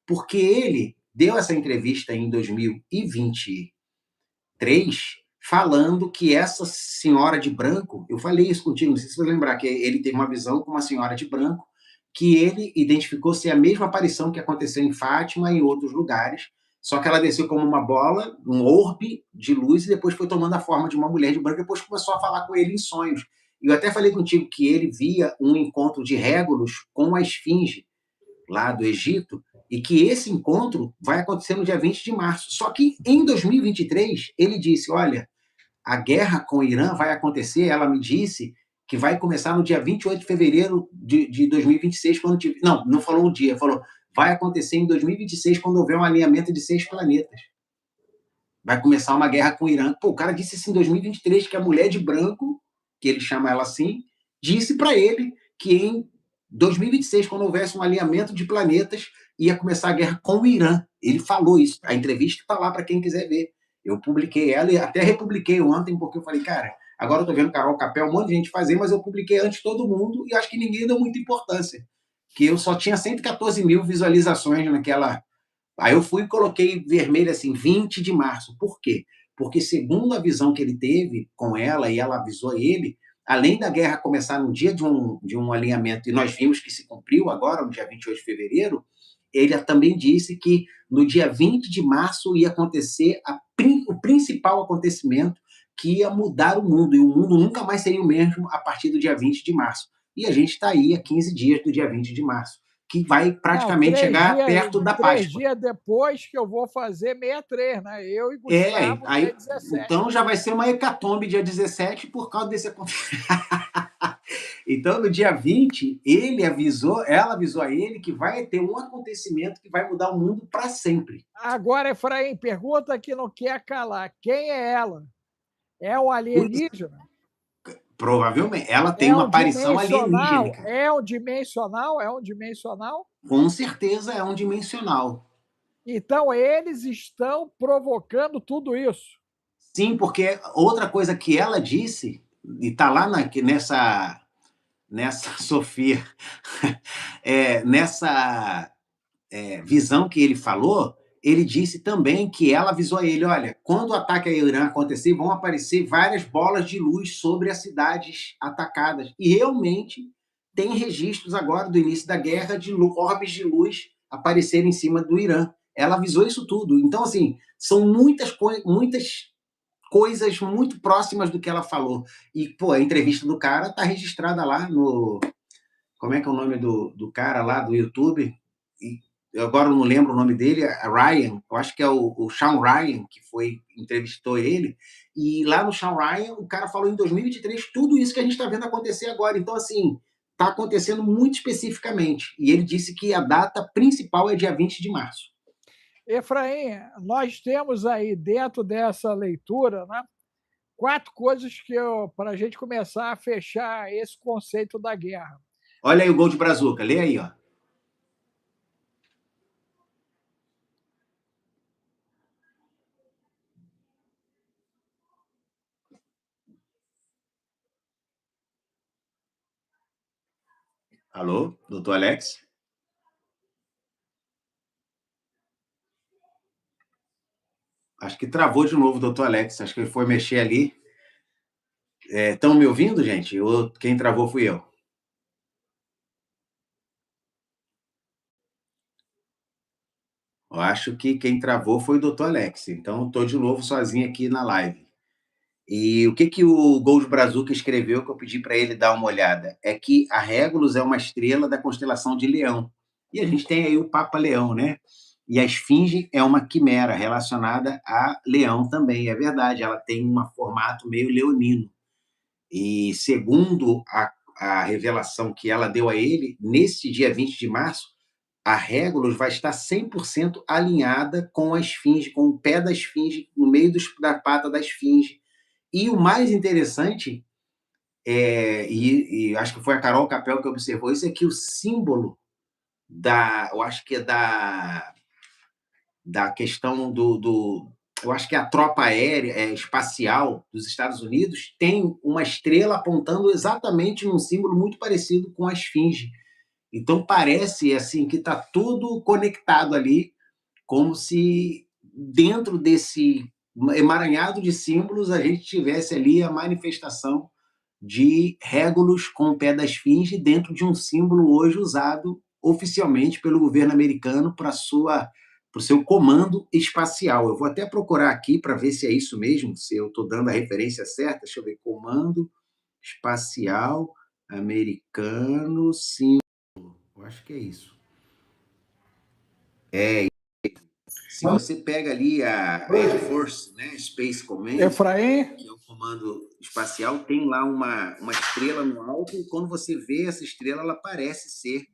Porque ele deu essa entrevista em 2023, falando que essa senhora de branco, eu falei isso contigo, não sei se você vai lembrar, que ele teve uma visão com uma senhora de branco, que ele identificou ser a mesma aparição que aconteceu em Fátima e em outros lugares, só que ela desceu como uma bola, um orbe de luz, e depois foi tomando a forma de uma mulher de branco, depois começou a falar com ele em sonhos. E eu até falei contigo que ele via um encontro de Régulos com a esfinge, lá do Egito, e que esse encontro vai acontecer no dia 20 de março. Só que em 2023, ele disse, olha, a guerra com o Irã vai acontecer, ela me disse que vai começar no dia 28 de fevereiro de 2026, quando tiver... Não falou o dia, falou, vai acontecer em 2026, quando houver um alinhamento de 6 planetas. Vai começar uma guerra com o Irã. Pô, o cara disse isso em 2023, que a mulher de branco, que ele chama ela assim, disse para ele que em 2026, quando houvesse um alinhamento de planetas, ia começar a guerra com o Irã. Ele falou isso. A entrevista está lá para quem quiser ver. Eu publiquei ela e até republiquei ontem, porque eu falei, cara, agora eu tô vendo Carol Capel, um monte de gente fazer, mas eu publiquei antes de todo mundo e acho que ninguém deu muita importância. Que eu só tinha 114 mil visualizações naquela... Aí eu fui e coloquei vermelho assim, 20 de março. Por quê? Porque segundo a visão que ele teve com ela, e ela avisou ele, além da guerra começar no dia de um alinhamento, e nós vimos que se cumpriu agora, no dia 28 de fevereiro, ele também disse que no dia 20 de março ia acontecer o principal acontecimento que ia mudar o mundo, e o mundo nunca mais seria o mesmo a partir do dia 20 de março. E a gente está aí a 15 dias do dia 20 de março, que vai praticamente chegar perto da Páscoa. 3 dias depois que eu vou fazer 63, né? Eu e Gustavo, aí, dia 17. Então já vai ser uma hecatombe dia 17 por causa desse acontecimento. Então, no dia 20, ela avisou a ele que vai ter um acontecimento que vai mudar o mundo para sempre. Agora, Efraim, pergunta que não quer calar. Quem é ela? É o alienígena? Provavelmente. Ela tem uma aparição alienígena. É um dimensional? É um dimensional? Com certeza é um dimensional. Então, eles estão provocando tudo isso. Sim, porque outra coisa que ela disse, e está lá nessa Sofia, nessa visão que ele falou, ele disse também que ela avisou a ele, olha, quando o ataque ao Irã acontecer, vão aparecer várias bolas de luz sobre as cidades atacadas. E realmente tem registros agora do início da guerra de orbes de luz aparecerem em cima do Irã. Ela avisou isso tudo. Então, assim, são muitas coisas muito próximas do que ela falou. E, pô, a entrevista do cara está registrada lá no... Como é que é o nome do cara lá do YouTube? Eu agora não lembro o nome dele, Ryan, eu acho que é o Sean Ryan, que entrevistou ele, e lá no Sean Ryan, o cara falou em 2023 tudo isso que a gente está vendo acontecer agora. Então, assim, está acontecendo muito especificamente. E ele disse que a data principal é dia 20 de março. Efraim, nós temos aí, dentro dessa leitura, né, 4 coisas para a gente começar a fechar esse conceito da guerra. Olha aí o Gold Brazuca, lê aí, ó. Alô, doutor Alex? Acho que travou de novo o doutor Alex, acho que ele foi mexer ali. Estão me ouvindo, gente? Quem travou fui eu. Eu acho que quem travou foi o doutor Alex, então estou de novo sozinho aqui na live. E o que o Gold Brazuca escreveu, que eu pedi para ele dar uma olhada, é que a Régulos é uma estrela da constelação de Leão. E a gente tem aí o Papa Leão, né? E a Esfinge é uma quimera relacionada a Leão também, é verdade, ela tem um formato meio leonino. E segundo a revelação que ela deu a ele, nesse dia 20 de março, a Régulos vai estar 100% alinhada com a esfinge, com o pé da esfinge, no meio da pata da esfinge. E o mais interessante, e acho que foi a Carol Capel que observou isso, é que o símbolo eu acho que é da questão eu acho que a tropa aérea espacial dos Estados Unidos tem uma estrela apontando exatamente num símbolo muito parecido com a esfinge. Então parece assim que está tudo conectado ali, como se dentro desse emaranhado de símbolos a gente tivesse ali a manifestação de Regulus com o pé da esfinge dentro de um símbolo hoje usado oficialmente pelo governo americano para o seu comando espacial. Eu vou até procurar aqui para ver se é isso mesmo, se eu estou dando a referência certa. Deixa eu ver, comando espacial americano, sim. Eu acho que é isso. Se você pega ali a Air Force, né, Space Command, Efraim? que é o comando espacial, tem lá uma estrela no alto, e quando você vê essa estrela, ela parece ser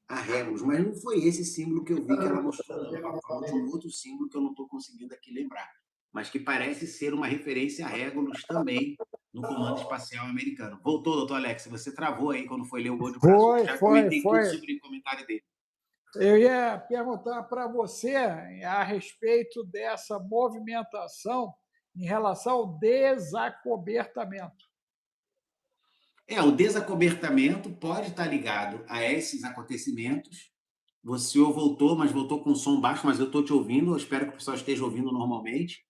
a Regulus, mas não foi esse símbolo que eu vi que ela mostrou, não. Ela falou de um outro símbolo que eu não estou conseguindo aqui lembrar, mas que parece ser uma referência a Regulus também no comando espacial americano. Voltou, doutor Alex, você travou aí quando foi ler o Gol de Brasil. Já comentei tudo sobre o comentário dele. Eu ia perguntar para você a respeito dessa movimentação em relação ao desacobertamento. O desacobertamento pode estar ligado a esses acontecimentos. O senhor voltou, mas voltou com som baixo, mas eu estou te ouvindo, eu espero que o pessoal esteja ouvindo normalmente.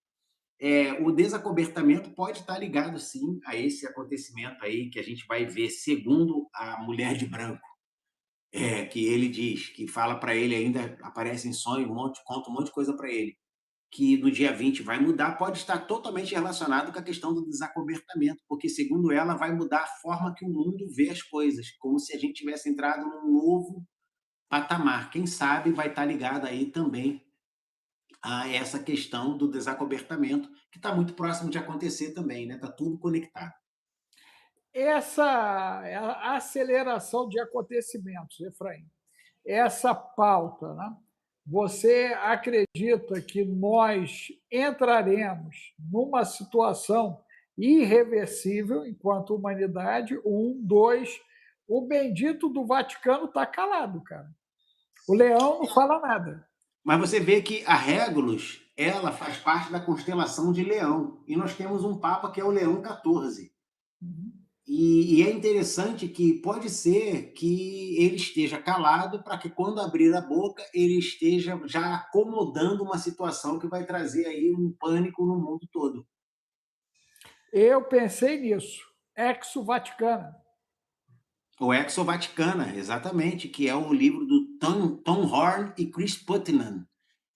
O desacobertamento pode estar ligado, sim, a esse acontecimento aí que a gente vai ver, segundo a mulher de branco, que ele diz, que fala para ele ainda, aparece em sonho, conta um monte de coisa para ele, que no dia 20 vai mudar, pode estar totalmente relacionado com a questão do desacobertamento, porque, segundo ela, vai mudar a forma que o mundo vê as coisas, como se a gente tivesse entrado num novo patamar. Quem sabe vai estar ligado aí também a essa questão do desacobertamento, que está muito próximo de acontecer também, né? Está tudo conectado. Essa aceleração de acontecimentos, Efraim, essa pauta, né? Você acredita que nós entraremos numa situação irreversível enquanto humanidade? Um, dois, o bendito do Vaticano está calado, cara. O leão não fala nada. Mas você vê que a Régulus, ela faz parte da constelação de Leão. E nós temos um Papa que é o Leão XIV. E é interessante que pode ser que ele esteja calado para que, quando abrir a boca, ele esteja já acomodando uma situação que vai trazer aí um pânico no mundo todo. Eu pensei nisso. Exo Vaticana. O Exo Vaticana, exatamente, que é o livro do Tom Horn e Chris Putnam,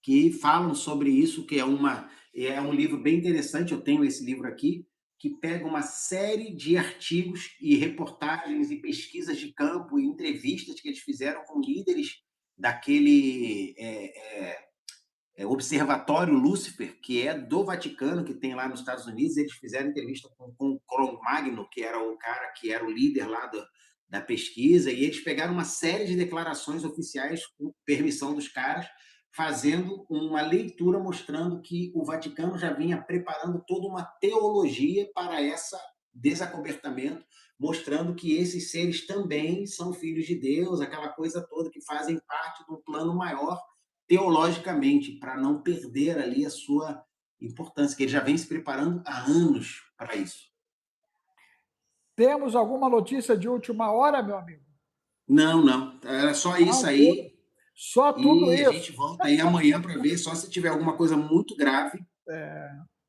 que falam sobre isso, que é um livro bem interessante. Eu tenho esse livro aqui, que pega uma série de artigos e reportagens e pesquisas de campo e entrevistas que eles fizeram com líderes daquele Observatório Lúcifer, que é do Vaticano, que tem lá nos Estados Unidos. Eles fizeram entrevista com Cro-Magno, que era o cara que era o líder lá da pesquisa, e eles pegaram uma série de declarações oficiais com permissão dos caras, fazendo uma leitura mostrando que o Vaticano já vinha preparando toda uma teologia para esse desacobertamento, mostrando que esses seres também são filhos de Deus, aquela coisa toda, que fazem parte de um plano maior teologicamente, para não perder ali a sua importância, que ele já vem se preparando há anos para isso. Temos alguma notícia de última hora, meu amigo? Não. Era só isso aí. Só tudo E a isso. gente volta aí amanhã para ver, só se tiver alguma coisa muito grave,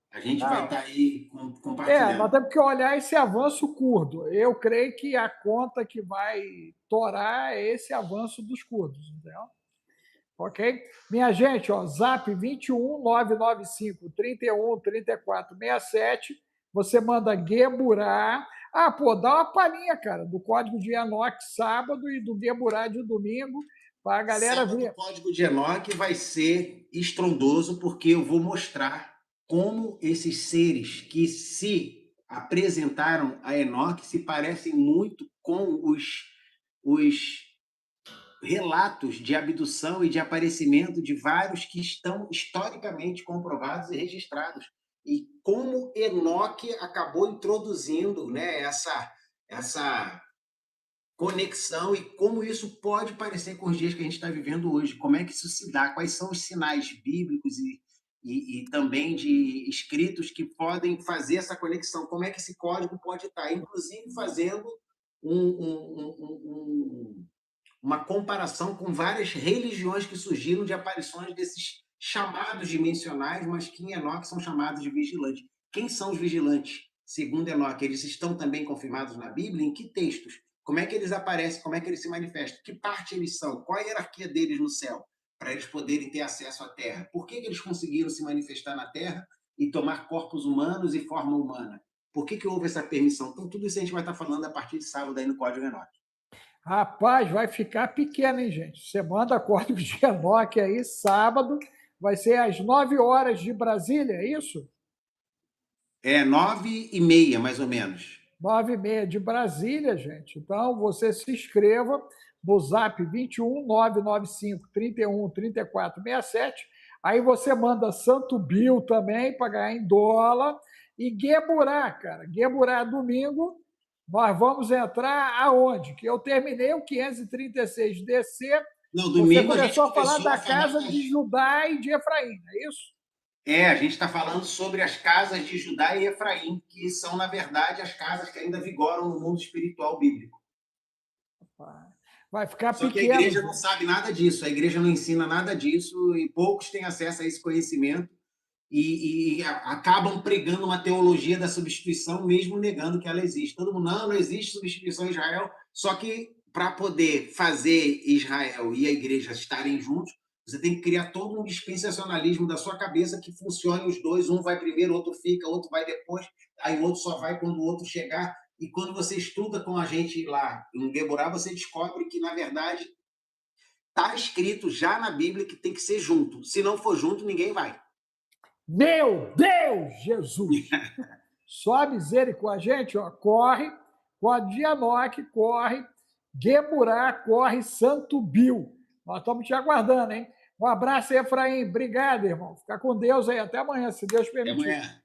a gente vai estar aí compartilhando. Nós temos que olhar esse avanço curdo. Eu creio que a conta que vai torar é esse avanço dos curdos, entendeu? Ok? Minha gente, zap 21 995 31 34 67. Você manda Gueburá. Dá uma palhinha, cara, do código de Enoch sábado e do Gueburá de domingo, para a galera ver. O código de Enoch vai ser estrondoso, porque eu vou mostrar como esses seres que se apresentaram a Enoch se parecem muito com os relatos de abdução e de aparecimento de vários que estão historicamente comprovados e registrados. e como Enoque acabou introduzindo, né, essa conexão e como isso pode parecer com os dias que a gente está vivendo hoje. Como é que isso se dá? Quais são os sinais bíblicos e também de escritos que podem fazer essa conexão? Como é que esse código pode estar, inclusive, fazendo uma comparação com várias religiões que surgiram de aparições desses chamados dimensionais, mas que em Enoque são chamados de vigilantes. Quem são os vigilantes? Segundo Enoque, eles estão também confirmados na Bíblia? Em que textos? Como é que eles aparecem? Como é que eles se manifestam? Que parte eles são? Qual a hierarquia deles no céu? Para eles poderem ter acesso à Terra. Por que eles conseguiram se manifestar na Terra e tomar corpos humanos e forma humana? Por que houve essa permissão? Então, tudo isso a gente vai estar falando a partir de sábado aí no Código Enoque. Rapaz, vai ficar pequeno, hein, gente? Você manda código de Enoque aí, sábado, vai ser às 9 horas de Brasília, é isso? É 9h30, mais ou menos. 9h30 de Brasília, gente. Então, você se inscreva no Zap 21 995 31 34 67. Aí você manda Santo Bill também para ganhar em dólar. E Gueburá, cara. Gueburá, domingo, nós vamos entrar aonde? Que eu terminei o 536 DC. Não, Você domingo a gente começou a falar começou da a falar casa de Judá e de Efraim, é isso? a gente está falando sobre as casas de Judá e Efraim, que são, na verdade, as casas que ainda vigoram no mundo espiritual bíblico. Vai ficar Só que a pequeno, igreja não gente. sabe nada disso, a igreja não ensina nada disso e poucos têm acesso a esse conhecimento e acabam pregando uma teologia da substituição, mesmo negando que ela existe. Todo mundo, não existe substituição em Israel, só que para poder fazer Israel e a igreja estarem juntos, você tem que criar todo um dispensacionalismo da sua cabeça que funcione os dois, um vai primeiro, outro fica, outro vai depois, aí o outro só vai quando o outro chegar. E quando você estuda com a gente lá em Deborah, você descobre que, na verdade, está escrito já na Bíblia que tem que ser junto. Se não for junto, ninguém vai. Meu Deus, Jesus! Só misericórdia, gente, ó, corre, corre de Enoque, corre, Geburá, corre, Santo Bill. Nós estamos te aguardando, hein? Um abraço aí, Efraim. Obrigado, irmão. Fica com Deus aí. Até amanhã, se Deus Até permitir. amanhã.